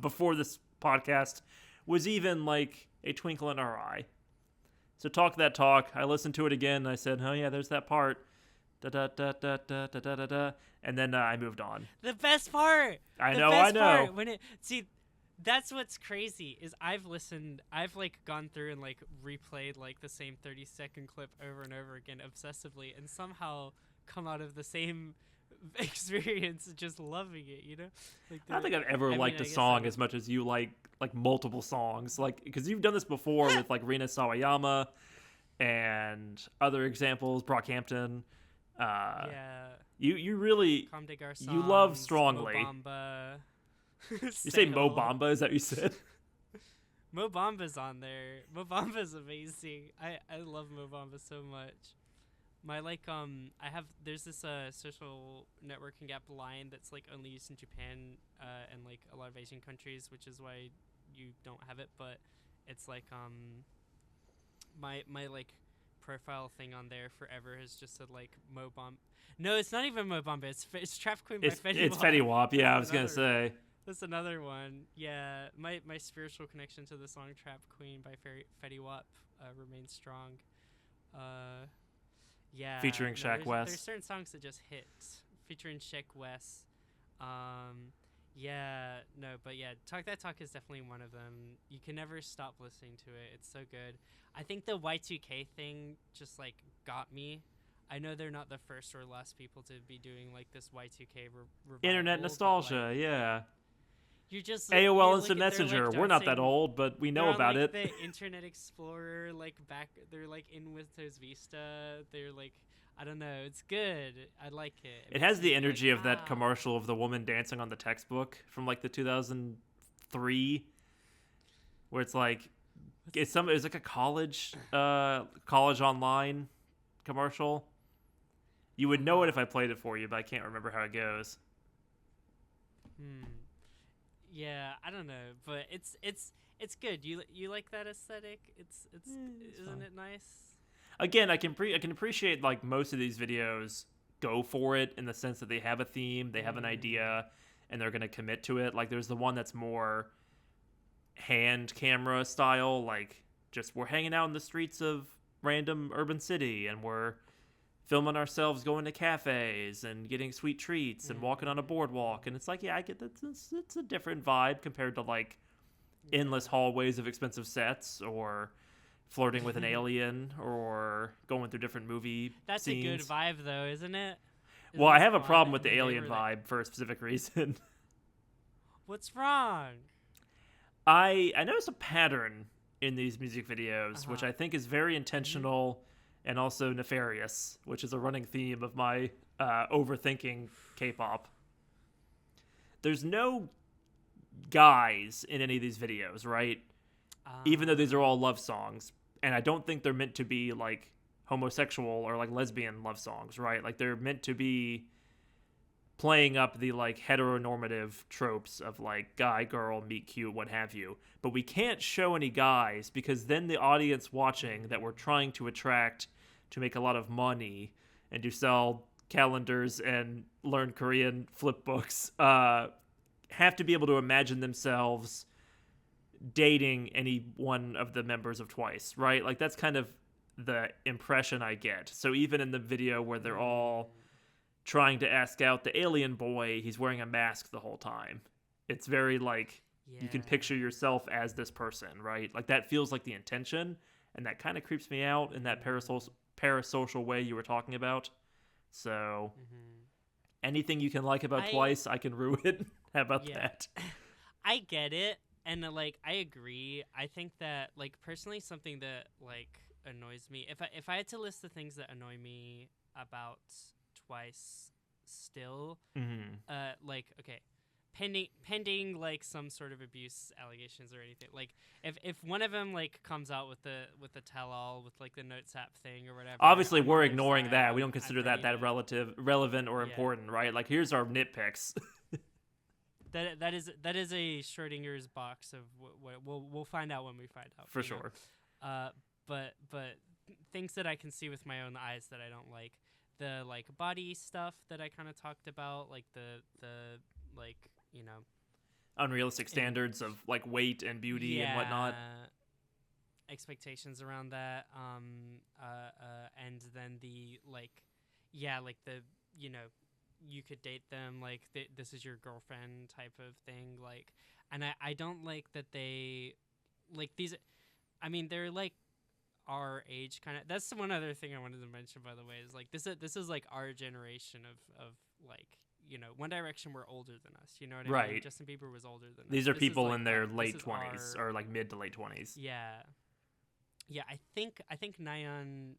before this podcast was even a twinkle in our eye. So Talk That Talk, I listened to it again and I said, oh yeah, there's that part. Da da da da da da da da da. And then I moved on. The best part. I The know. Part, that's what's crazy is I've gone through and replayed the same 30-second clip over and over again obsessively and somehow come out of the same experience just loving it, I don't think I've ever liked a song as much as you like multiple songs, because you've done this before with Rina Sawayama and other examples, Brockhampton. Yeah. You really Comme des Garçons, you love strongly. Mo Bamba. You say Mo Bamba? Is that what you said? Mo Bamba's on there. Mo Bamba's amazing. I love Mo Bamba so much. My there's this social networking app Line that's only used in Japan and a lot of Asian countries, which is why you don't have it, but it's my profile thing on there forever has just said Mo Bamba. No, it's not even Mo Bamba. It's Trap Queen by Fetty Wap. It's Fetty Wap. Yeah, I was gonna say. That's another one. Yeah, my spiritual connection to the song Trap Queen by Fetty Wap remains strong. Yeah. Featuring Shaq West. There's certain songs that just hit. Featuring Shaq West. Yeah, no, but yeah, Talk That Talk is definitely one of them. You can never stop listening to it. It's so good. I think the Y2K thing just got me. I know they're not the first or last people to be doing this Y2K revival. Internet nostalgia, yeah. You're just AOL Instant Messenger. We're not that old, but we know about it. The Internet Explorer, back. They're in Windows Vista. They're I don't know. It's good. I like it. It has the energy of that commercial of the woman dancing on the textbook from the 2003, where it's it's a college online commercial. You would know it if I played it for you, but I can't remember how it goes. Yeah, I don't know, but it's good. You like that aesthetic? Isn't it nice? Again, I can appreciate most of these videos go for it in the sense that they have a theme, they have an idea, and they're going to commit to it. There's the one that's more hand camera style, just we're hanging out in the streets of random urban city and we're filming ourselves going to cafes and getting sweet treats and walking on a boardwalk, and it's yeah, I get that. It's a different vibe compared to endless hallways of expensive sets or flirting with an alien or going through different movie That's scenes. A good vibe though, isn't it? Well, I have a problem with the alien vibe for a specific reason. What's wrong? I noticed a pattern in these music videos, which I think is very intentional and also nefarious, which is a running theme of my overthinking K-pop. There's no guys in any of these videos, right? Even though these are all love songs. And I don't think they're meant to be homosexual or lesbian love songs, right? They're meant to be playing up the heteronormative tropes of guy, girl, meet cute, what have you. But we can't show any guys because then the audience watching that we're trying to attract to make a lot of money and who sell calendars and learn Korean flip books have to be able to imagine themselves dating any one of the members of Twice, right? Like that's kind of the impression I get. So even in the video where they're all trying to ask out the alien boy, he's wearing a mask the whole time. It's very like you can picture yourself as this person, right? Like that feels like the intention, and that kind of creeps me out in that parasocial way you were talking about. So anything you can like about Twice, I can ruin. How about that? I get it, and like I agree. I think that like personally something that like annoys me, if I had to list the things that annoy me about Twice still, like okay, pending like some sort of abuse allegations or anything, like if one of them like comes out with the tell-all with like the notes app thing or whatever, obviously we're ignoring that. We don't consider that relevant or important, right? Like here's our nitpicks. that is a Schrodinger's box of what we'll find out when we find out for sure. But things that I can see with my own eyes that I don't like, the like body stuff that I kind of talked about, like the like, you know, unrealistic standards of like weight and beauty and whatnot, expectations around that, and then the like the, you know, you could date them like this is your girlfriend type of thing, like, and I don't like that they like these. I mean, they're like our age kind of. That's one other thing I wanted to mention, by the way, is like this is like our generation of like, you know, One Direction were older than us, you know what I mean? Justin Bieber was older than us. These are people like in their late 20s or like mid to late 20s. Yeah, I think Nayeon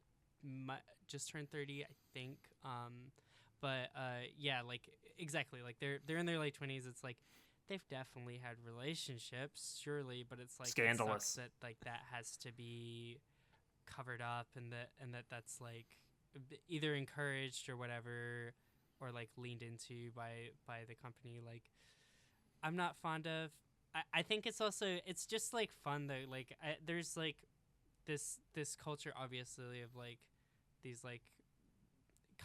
just turned 30, I think. But yeah, like exactly, like they're in their late 20s. It's like they've definitely had relationships, surely, but it's like scandalous that like that has to be covered up, and that's like either encouraged or whatever, or like leaned into by the company. Like I'm not fond of. I think it's just like fun though. Like there's like this culture obviously of like these like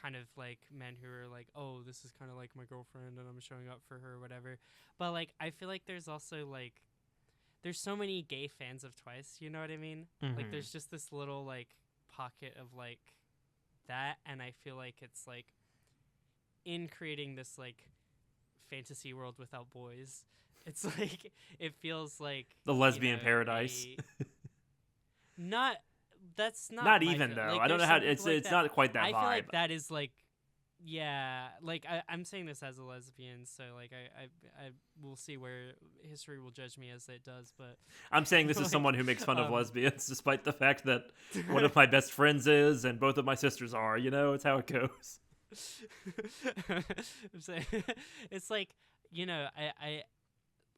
kind of like men who are like, oh, this is kind of like my girlfriend and I'm showing up for her or whatever. But like I feel like there's also like there's so many gay fans of Twice, you know what I mean? Like there's just this little like pocket of like that, and I feel like it's like in creating this like fantasy world without boys, it's like it feels like the lesbian paradise. That's not even though. Like, I don't know how it's like not quite that vibe. I feel like that is like, yeah, like I'm saying this as a lesbian, so like I will see where history will judge me as it does, but I'm saying this is someone who makes fun of lesbians, despite the fact that one of my best friends is and both of my sisters are. You know, it's how it goes. I'm saying, it's like, you know, I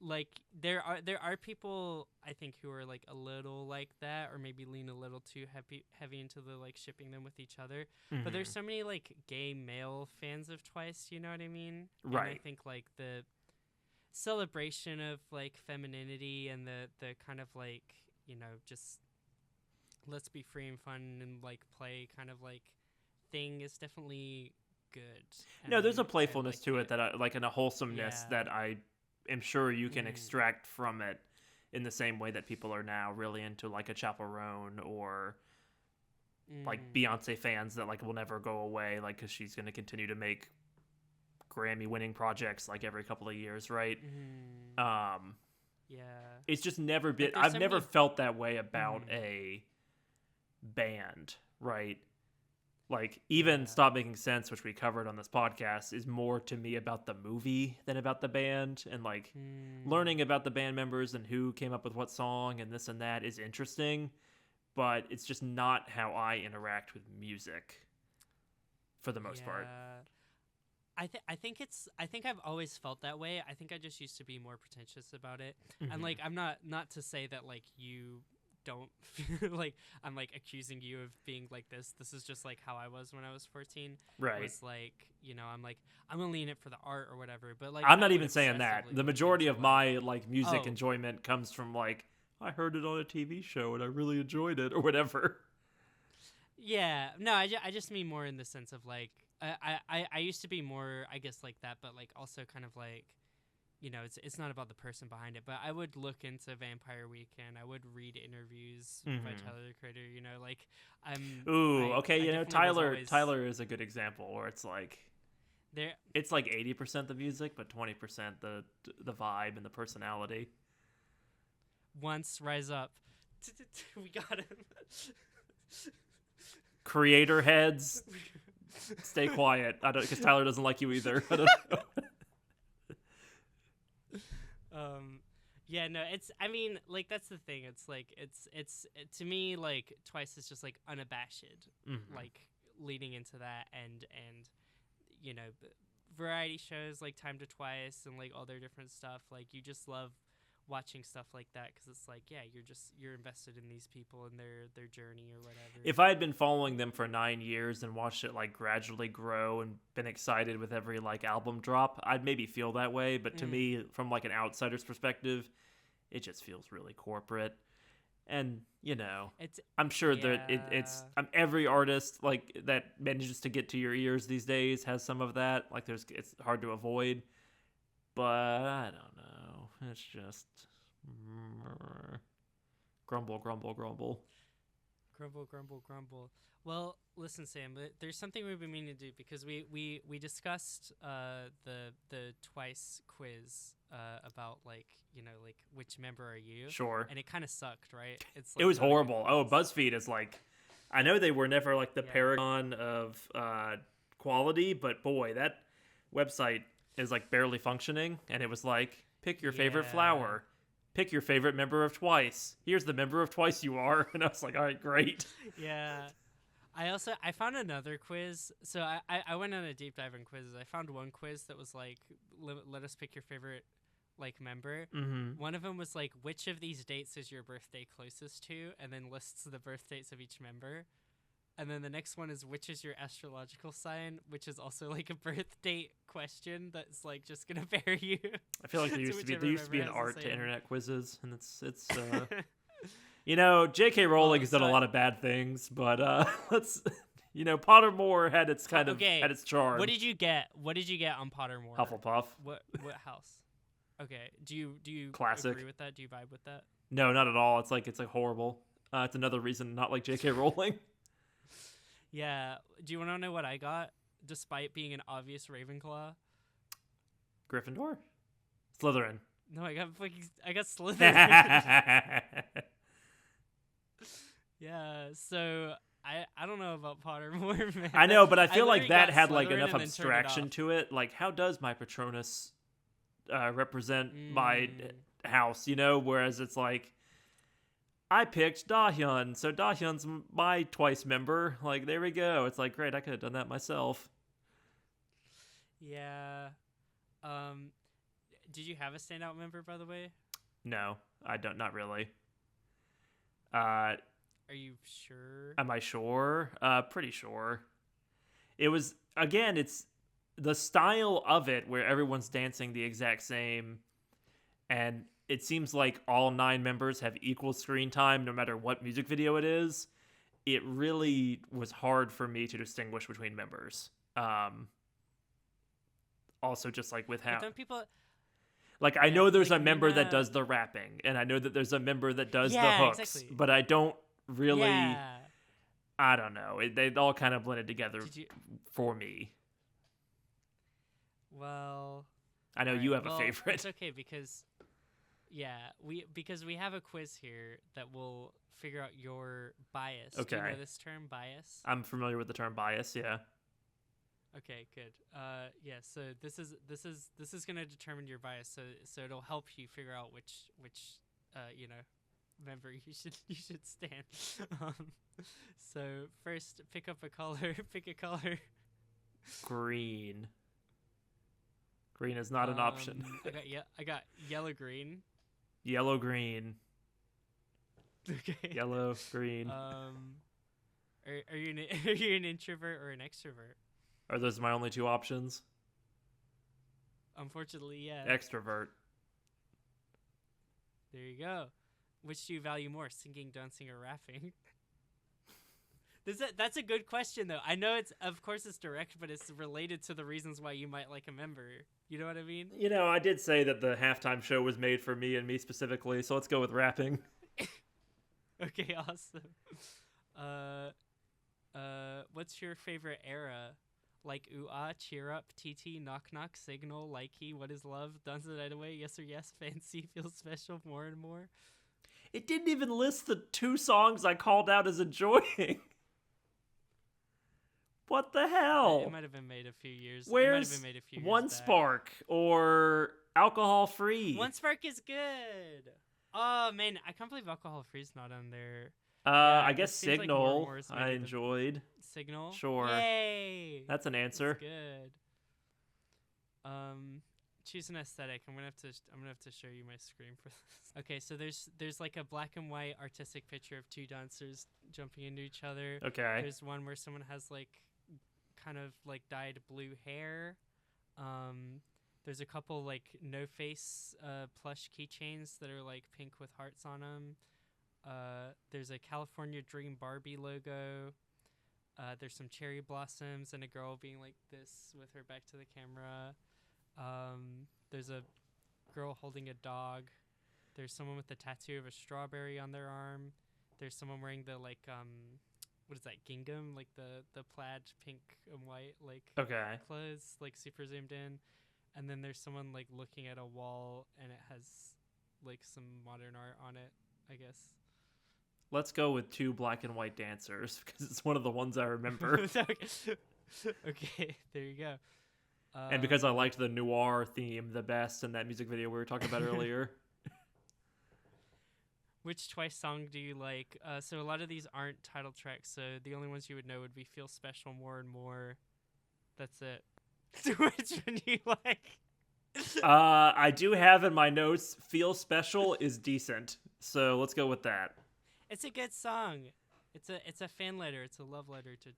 like there are people I think who are like a little like that, or maybe lean a little too heavy into the like shipping them with each other. But there's so many like gay male fans of Twice, you know what I mean? Right. And I think like the celebration of like femininity and the kind of like, you know, just let's be free and fun and like play kind of like thing is definitely good. No, there's a playfulness to it that I like, and a wholesomeness that I am sure you can extract from it in the same way that people are now really into like a Chaperone or like Beyonce fans that like will never go away, like because she's going to continue to make Grammy winning projects like every couple of years, right? It's just never been, I've never felt that way about a band, right? Like, even Stop Making Sense, which we covered on this podcast, is more to me about the movie than about the band. And, like, learning about the band members and who came up with what song and this and that is interesting. But it's just not how I interact with music for the most part. I think I've always felt that way. I think I just used to be more pretentious about it. And, like, I'm not to say that, like, you don't like I'm like accusing you of being like this. This is just like how I was when I was 14. Right. It was like, you know, I'm only in it for the art or whatever. But like I'm not even saying that. The majority of my like music enjoyment comes from like I heard it on a TV show and I really enjoyed it or whatever. Yeah, no, I just mean more in the sense of like I used to be more, I guess, like that, but like also kind of like, it's not about the person behind it, but I would look into Vampire Weekend. I would read interviews by Tyler the Creator. Like Ooh, okay, definitely was always Tyler is a good example where it's like there. it's like 80% the music, but 20% the vibe and the personality. Once Rise Up, we got him. Creator heads, stay quiet. I don't, because Tyler doesn't like you either. I don't know. Yeah, no, I mean, like, that's the thing. It's like, to me, like, Twice is just like unabashed, like leading into that, and variety shows like Time to Twice and like all their different stuff. Like, you just love watching stuff like that because it's like, yeah, you're invested in these people and their journey or whatever. If I had been following them for 9 years and watched it like gradually grow and been excited with every like album drop, I'd maybe feel that way. But to me, from like an outsider's perspective, it just feels really corporate. And I'm sure that it's every artist like that manages to get to your ears these days has some of that. Like it's hard to avoid, but I don't know. It's just grumble, grumble, grumble. Grumble, grumble, grumble. Well, listen, Sam, there's something we've been meaning to do because we discussed the Twice quiz about like which member are you? Sure. And it kind of sucked, right? It was horrible. Oh, BuzzFeed is like, I know they were never like the paragon of quality, but boy, that website is like barely functioning, and it was like, pick your favorite flower. Pick your favorite member of Twice. Here's the member of Twice you are. And I was like, all right, great. Yeah. I found another quiz. So I went on a deep dive in quizzes. I found one quiz that was like, let us pick your favorite like member. Mm-hmm. One of them was like, which of these dates is your birthday closest to? And then lists the birth dates of each member. And then the next one is, which is your astrological sign, which is also like a birth date question that's like just gonna pair you. I feel like there used to be an art to internet quizzes, and it's J.K. Rowling has done a lot of bad things, but let's Pottermore had its had its charm. What did you get? What did you get on Pottermore? Hufflepuff. What house? Okay. Do you Classic. agree with that? Do you vibe with that? No, not at all. It's like horrible. It's another reason not like J.K. Rowling. Yeah. Do you want to know what I got, despite being an obvious Ravenclaw? Gryffindor? Slytherin. No, I got Slytherin. Yeah, so I don't know about Pottermore, man. I know, but I feel like that had Slytherin like enough and then abstraction to it. Like, how does my Patronus represent my house, Whereas it's like, I picked Dahyun, so Dahyun's my Twice member. Like, there we go. It's like, great, I could have done that myself. Yeah. Did you have a standout member, by the way? No, I don't. Not really. Are you sure? Am I sure? Pretty sure. It was, again, it's the style of it where everyone's dancing the exact same, and it seems like all 9 members have equal screen time no matter what music video it is. It really was hard for me to distinguish between members. Also, just like with how... people... Like, I know there's a member that does the rapping, and I know that there's a member that does the hooks, exactly. But I don't really... Yeah. I don't know. They all kind of blended together for me. Well... I know you have a favorite. It's okay, because... Yeah, we have a quiz here that will figure out your bias. Okay. Do you know this term, bias? I'm familiar with the term bias, yeah. Okay, good. Yeah, so this is going to determine your bias, so it'll help you figure out which member you should stand. So first, pick up a color. Pick a color. Green. Green is not an option. I got yellow green. Yellow green. Okay. Yellow green. Are you an introvert or an extrovert? Are those my only 2 options? Unfortunately, yeah. Extrovert. There you go. Which do you value more, singing, dancing, or rapping? That's a good question, though. I know of course it's direct, but it's related to the reasons why you might like a member. You know what I mean? You know, I did say that the halftime show was made for me and me specifically, so let's go with rapping. Okay, awesome. What's your favorite era? Like ooh-ah, cheer up, TT, knock knock, signal, likey, what is love, dance the night away, yes or yes, fancy, feel special, more and more. It didn't even list the 2 songs I called out as enjoying. What the hell? It might have been made a few years. Where's One back. Spark or Alcohol Free? One Spark is good. Oh man, I can't believe Alcohol Free is not on there. I guess it seems like Signal. More and More is I maybe enjoyed. Signal. Sure. Yay! That's an answer. That's good. Choose an aesthetic. I'm gonna have to show you my screen for this. Okay, so there's like a black and white artistic picture of 2 dancers jumping into each other. Okay. There's one where someone has like kind of like dyed blue hair. There's a couple like no face plush keychains that are like pink with hearts on them. There's a California Dream Barbie logo. There's some cherry blossoms and a girl being like this with her back to the camera. There's a girl holding a dog. There's someone with a tattoo of a strawberry on their arm. There's someone wearing the like what is that, gingham, like the plaid pink and white like clothes, like super zoomed in. And then there's someone like looking at a wall and it has like some modern art on it, I guess. Let's go with 2 black and white dancers because it's one of the ones I remember. Okay, there you go. And because I liked the noir theme the best in that music video we were talking about earlier. Which Twice song do you like? So a lot of these aren't title tracks, so the only ones you would know would be Feel Special, More and More. That's it. Which one do you like? I do have in my notes, Feel Special is decent. So let's go with that. It's a good song. It's a fan letter. It's a love letter to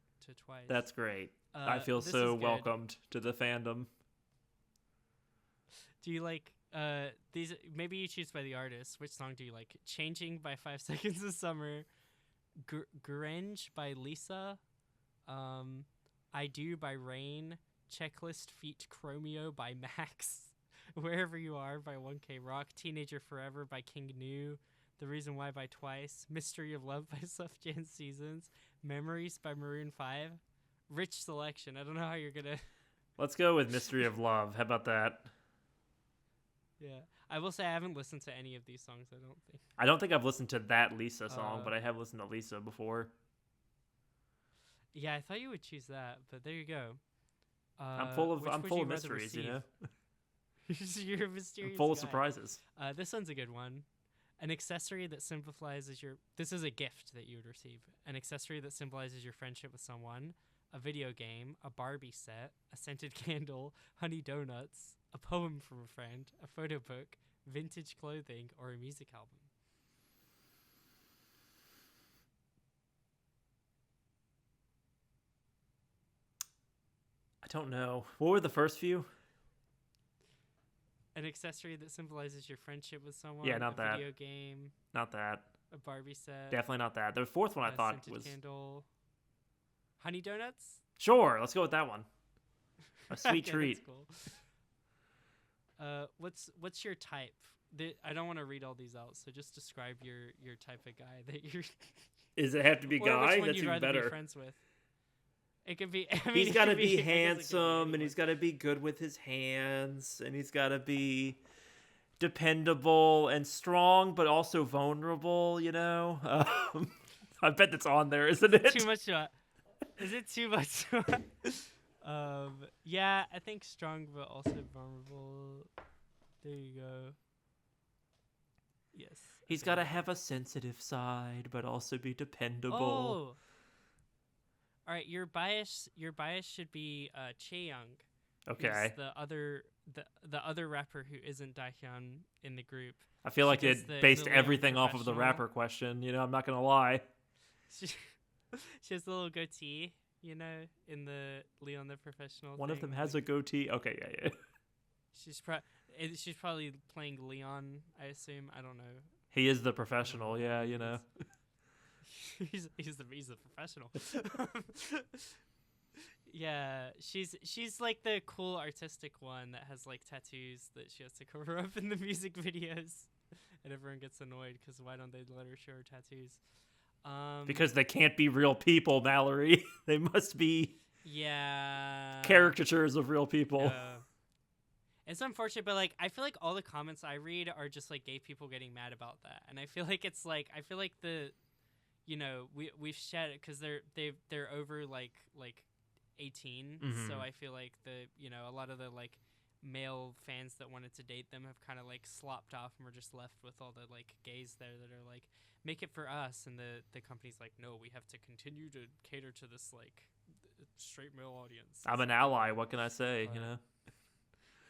Twice. That's great. I feel so welcomed to the fandom. Do you like these? Maybe you choose by the artist. Which song do you like? Changing by 5 Seconds of Summer, Grunge by Lisa, I Do by Rain, Checklist Feat Chromeo by Max, Wherever You Are by 1K Rock, Teenager Forever by King New, The Reason Why by Twice, Mystery of Love by Soft Jan Seasons, Memories by Maroon 5. Rich selection. I don't know how you're gonna. Let's go with Mystery of Love. How about that? Yeah, I will say I haven't listened to any of these songs. I don't think I've listened to that Lisa song, but I have listened to Lisa before. Yeah, I thought you would choose that, but there you go. I'm full of mysteries, you know. You're a mysterious. I'm full of guy. surprises. This one's a good one. An accessory that symbolizes your. This is a gift that you would receive. An accessory that symbolizes your friendship with someone. A video game, a Barbie set, a scented candle, honey donuts, a poem from a friend, a photo book, vintage clothing, or a music album. I don't know. What were the first few? An accessory that symbolizes your friendship with someone. Yeah, not that. A video game. Not that. A Barbie set. Definitely not that. The fourth one I thought scented was candle. Honey donuts? Sure, let's go with that one. A sweet Okay, treat. That's cool. What's your type? I don't want to read all these out, so just describe your type of guy that you're. Does it have to be or guy? which one That's you'd even rather better. Be friends with. It could be. He's got to be handsome, and he's got to be good with his hands, and he's got to be dependable and strong, but also vulnerable. You know, I bet that's on there, isn't it? Too much. Is it too much? Yeah, I think strong, but also vulnerable. There you go. Yes. He's got to have a sensitive side, but also be dependable. Oh. All right, your bias should be Chaeyoung. Okay. The other rapper who isn't Dahyun in the group. I feel like it based everything off of the rapper question. You know, I'm not gonna lie. She has a little goatee, you know, in the Leon the Professional. One of them has a goatee. Okay, yeah. She's probably playing Leon, I assume. I don't know. He is the professional, yeah, you know. he's the professional. Yeah, she's like the cool artistic one that has like tattoos that she has to cover up in the music videos, and everyone gets annoyed because why don't they let her show her tattoos? Because they can't be real people, Mallory. They must be caricatures of real people. It's unfortunate, but like I feel like all the comments I read are just like gay people getting mad about that, and I feel like it's like the, we've shed it because they're over like 18, so I feel like a lot of the like male fans that wanted to date them have kind of like slopped off, and we're just left with all the like gays there that are like, make it for us, and the company's like, no, we have to continue to cater to this like straight male audience. I'm an ally. What can I say?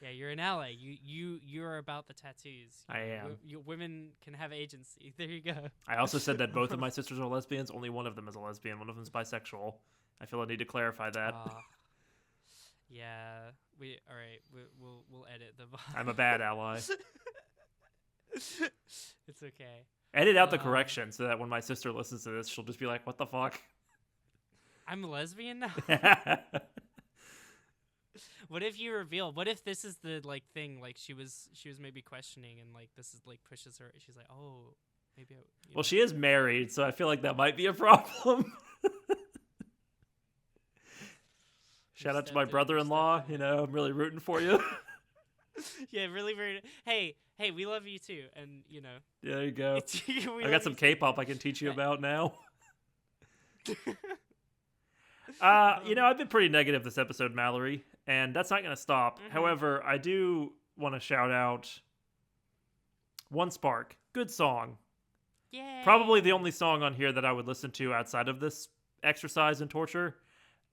Yeah, you're an ally. You're about the tattoos. I am. Women can have agency. There you go. I also said that both of my sisters are lesbians. Only one of them is a lesbian. One of them is bisexual. I feel I need to clarify that. Yeah. All right. We'll edit the. I'm a bad ally. It's okay. Edit out the correction so that when my sister listens to this, she'll just be like, "What the fuck?" I'm a lesbian now. What if you reveal? What if this is the like thing? Like she was maybe questioning, and like this is like pushes her. She's like, oh, maybe. Well, she is married, so I feel like that might be a problem. Shout out to my brother-in-law. I'm really rooting for you. Yeah, really, very. Hey, we love you too, and Yeah, there you go. I got some K-pop I can teach you about now. I've been pretty negative this episode, Mallory, and that's not going to stop. Mm-hmm. However, I do want to shout out One Spark. Good song. Yeah. Probably the only song on here that I would listen to outside of this exercise and torture.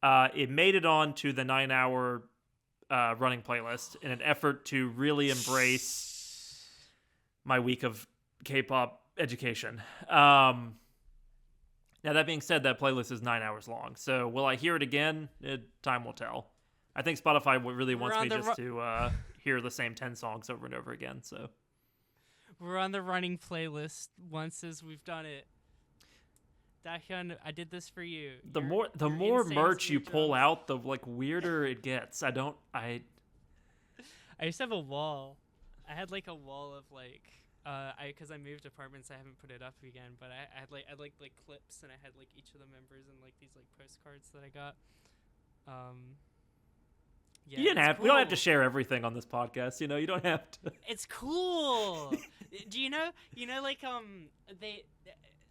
It made it on to the 9-hour running playlist in an effort to really embrace my week of K-pop education. Now, that being said, that playlist is 9 hours long. So will I hear it again? Time will tell. I think Spotify really wants me just to hear the same 10 songs over and over again. So we're on the running playlist once as we've done it. Dahyun, I did this for you. The more merch you pull out, the like weirder it gets. I used to have a wall. I had like a wall of like because I moved apartments, I haven't put it up again. But I had like clips, and I had like each of the members and like these like postcards that I got. Yeah, you didn't have. Cool. We don't have to share everything on this podcast. You don't have to. It's cool. Do you know? Like they.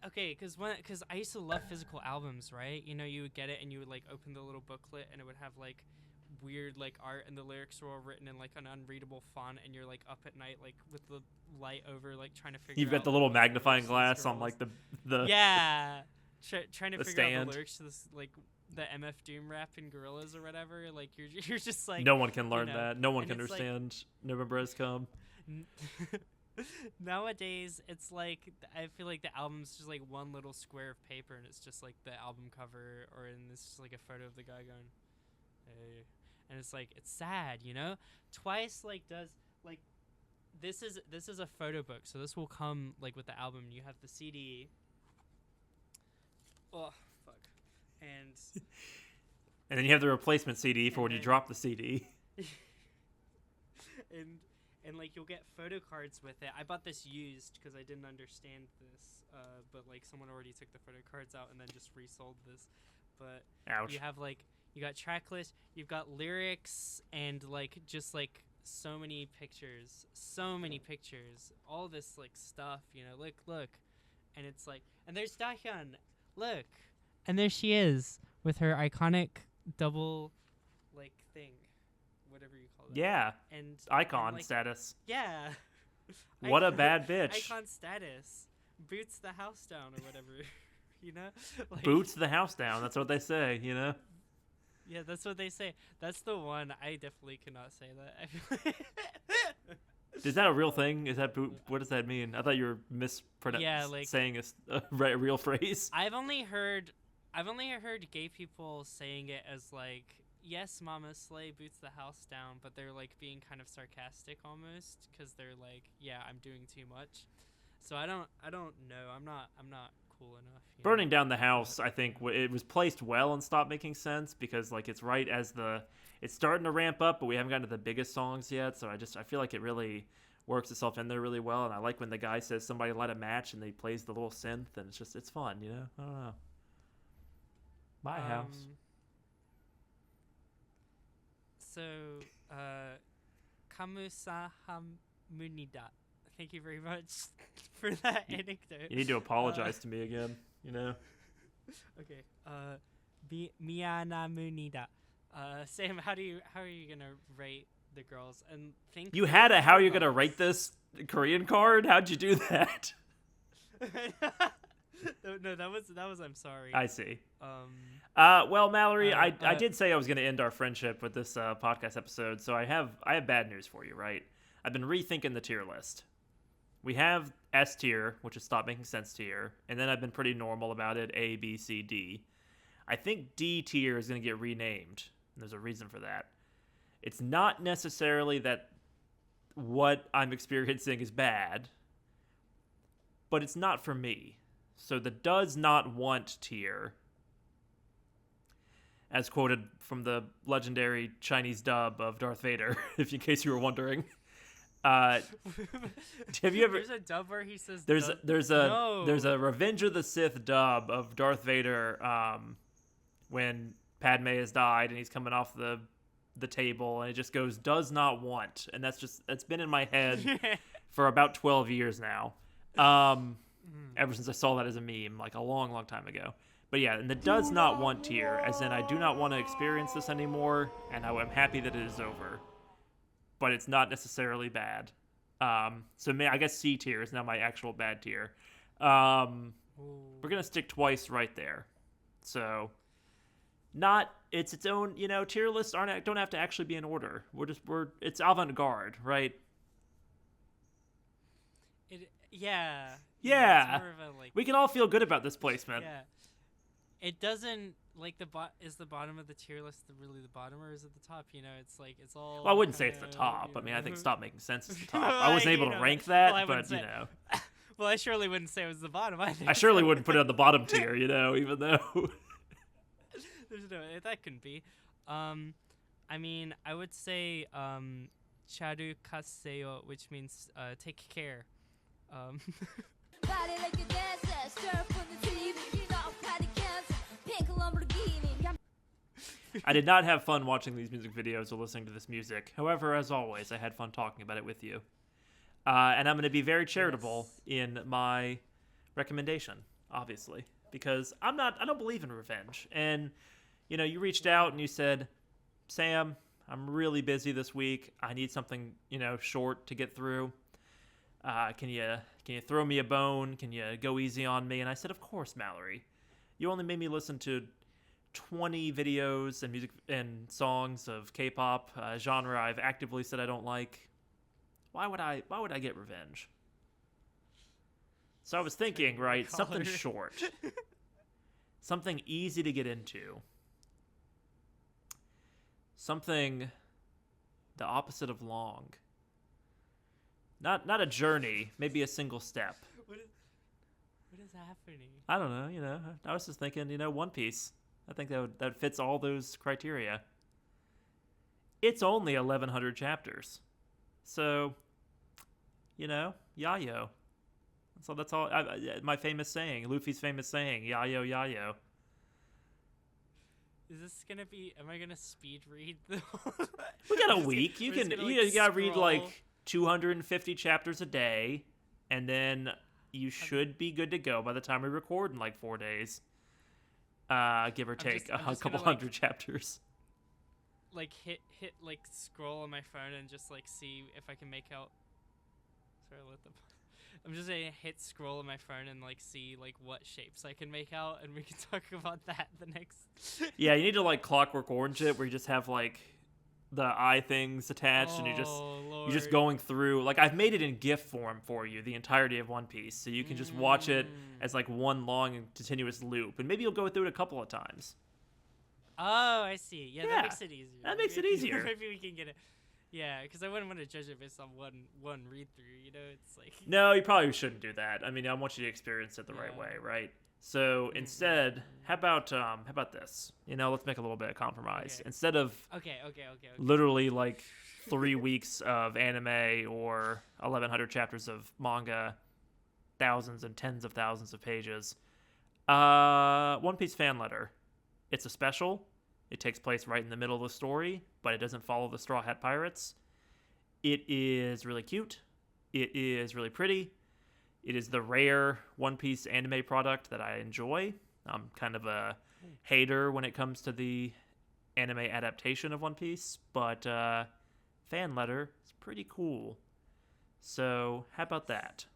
Okay, because I used to love physical albums, right? You would get it and you would like open the little booklet and it would have like weird like art, and the lyrics were all written in like an unreadable font, and you're like up at night like with the light over like trying to figure out. You've got the little magnifying glass on like the yeah, trying to figure out the lyrics to this like the MF Doom rap in Gorillas or whatever. Like you're just like, no one can learn that. No one can understand like, November Has Come. Nowadays, it's like I feel like the album's just like one little square of paper, and it's just like the album cover, or in this just like a photo of the guy going, "Hey," and it's like it's sad, Twice like does like this is a photo book, so this will come like with the album. You have the CD. Oh fuck, and then you have the replacement CD for when you drop the CD. And like you'll get photo cards with it. I bought this used because I didn't understand this, but like someone already took the photo cards out and then just resold this. But ouch. You have like you got track list, you've got lyrics, and like just like so many pictures, all this like stuff. Look, and it's like, and there's Dahyun, look, and there she is with her iconic double like thing. Whatever you call it. Yeah. And icon like, status. Yeah. What a bad bitch. Icon status. Boots the house down or whatever. Like, boots the house down. That's what they say, Yeah, that's what they say. That's the one. I definitely cannot say that. Is that a real thing? Is that boot? What does that mean? I thought you were saying a real phrase. I've only heard gay people saying it as like, yes, Mama Slay boots the house down, but they're like being kind of sarcastic almost, because they're like, yeah, I'm doing too much. So I don't know. I'm not cool enough. Burning down the house, I think it was placed well and Stop Making Sense because like it's right as it's starting to ramp up, but we haven't gotten to the biggest songs yet. So I feel like it really works itself in there really well. And I like when the guy says somebody light a match and he plays the little synth, and it's fun, you know. I don't know. My house. So, Kamusahamunida. Thank you very much for that anecdote. You need to apologize to me again, you know? Okay. Miyanamunida. Sam, how are you gonna rate the girls? And think You had a how you're gonna rate this Korean card? How'd you do that? No, that was I'm sorry. I see. Well, Mallory, I did say I was gonna end our friendship with this podcast episode, so I have bad news for you, right? I've been rethinking the tier list. We have S tier, which is Stop Making Sense tier, and then I've been pretty normal about it, A, B, C, D. I think D tier is going to get renamed, and there's a reason for that. It's not necessarily that what I'm experiencing is bad, but it's not for me. So the does not want tier, as quoted from the legendary Chinese dub of Darth Vader, if in case you were wondering. Have you ever? There's a dub where he says. There's a Revenge of the Sith dub of Darth Vader when Padme has died and he's coming off the table and it just goes does not want, and that's been in my head for about 12 years now. Ever since I saw that as a meme like a long time ago. But yeah, and the does not want tier, as in I do not want to experience this anymore, and I'm happy that it is over. But it's not necessarily bad. So I guess C tier is now my actual bad tier. We're gonna stick twice right there. So it's its own, you know, tier lists don't have to actually be in order. It's avant-garde, right? Yeah. Yeah. It's more of a, like, we can all feel good about this placement. Yeah. It doesn't like is the bottom of the tier list really the bottom, or is it the top? You know, it's like it's all. Well, I wouldn't say it's the top. I mean, I think Stop Making Sense is the top. I wasn't able to rank that, but you know. Well, I surely wouldn't say it was the bottom. I surely wouldn't put it on the bottom tier, you know, even though. There's no that couldn't be. I mean, I would say charu kaseo, which means take care. I did not have fun watching these music videos or listening to this music. However, as always, I had fun talking about it with you. And I'm going to be very charitable in my recommendation, obviously, because I don't believe in revenge. And, you know, you reached out and you said, Sam, I'm really busy this week. I need something, you know, short to get through. Can you throw me a bone? Can you go easy on me? And I said, of course, Mallory. You only made me listen to 20 videos and music and songs of K-pop, genre I've actively said I don't like. Why would I get revenge? So I was thinking, right, something short. Something easy to get into. Something the opposite of long. Not a journey, maybe a single step. What is happening? I don't know, you know. I was just thinking, you know, One Piece. I think that fits all those criteria. It's only 1,100 chapters. So, you know, yayo. So that's all. My famous saying, Luffy's famous saying, yayo, yayo. Is this gonna be? Am I gonna speed read? We got a week. You gotta read like 250 chapters a day, and then you should be good to go by the time we record in like 4 days. Give or take a couple hundred chapters. Like hit like scroll on my phone and just like see if I can make out. Sorry, I'm just gonna hit scroll on my phone and like see like what shapes I can make out, and we can talk about that the next. Yeah, you need to like Clockwork Orange it, where you just have like the eye things attached, and you're just going through. Like I've made it in GIF form for you, the entirety of One Piece, so you can just watch it as like one long and continuous loop, and maybe you'll go through it a couple of times. Oh, I see. Yeah, that makes it easier. That makes it easier. Maybe we can get it. Yeah, because I wouldn't want to judge it based on one read through. You know, it's like. No, you probably shouldn't do that. I mean, I want you to experience it the right way, right? So instead, how about this? Let's make a little bit of compromise. Okay. Instead of Okay. literally like 3 weeks of anime or 1,100 chapters of manga, thousands and tens of thousands of pages, One Piece fan letter. It's a special. It takes place right in the middle of the story, but it doesn't follow the Straw Hat Pirates. It is really cute. It is really pretty. It is the rare One Piece anime product that I enjoy. I'm kind of a hater when it comes to the anime adaptation of One Piece, but fan letter is pretty cool. So, how about that?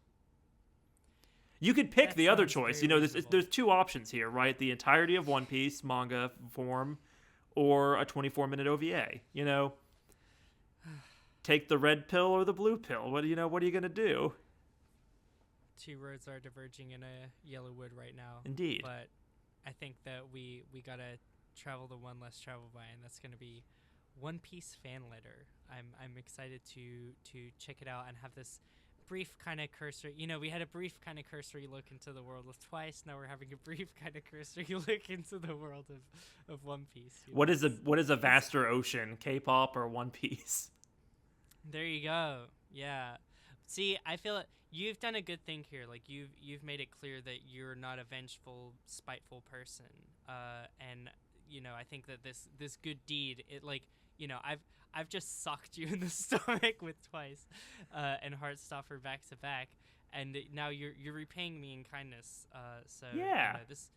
You could pick That the other sounds choice. very There's reasonable. two options here, right? The entirety of One Piece manga form or a 24-minute OVA. Take the red pill or the blue pill. What are you going to do? Two roads are diverging in a yellow wood right now. Indeed. But I think that we gotta travel the one less traveled by, and that's gonna be One Piece fan letter. I'm excited to check it out and have this brief kind of cursory. We had a brief kind of cursory look into the world of Twice. Now we're having a brief kind of cursory look into the world of One Piece. What is a vaster ocean, K-pop or One Piece? There you go. Yeah. See, I feel it. You've done a good thing here. Like you've made it clear that you're not a vengeful, spiteful person. And I think that this good deed, I've just socked you in the stomach with Twice, and Heartstopper back to back, and now you're repaying me in kindness. So Yeah. this.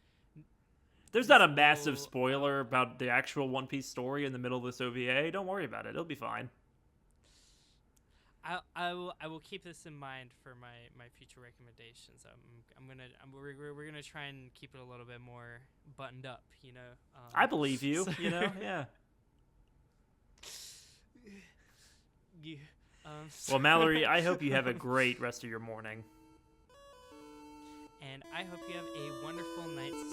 There's This not a massive will, spoiler about the actual One Piece story in the middle of this OVA. Don't worry about it. It'll be fine. I will keep this in mind for my future recommendations. We're gonna try and keep it a little bit more buttoned up. I believe you. so- Yeah. Yeah. Well, Mallory, I hope you have a great rest of your morning. And I hope you have a wonderful night's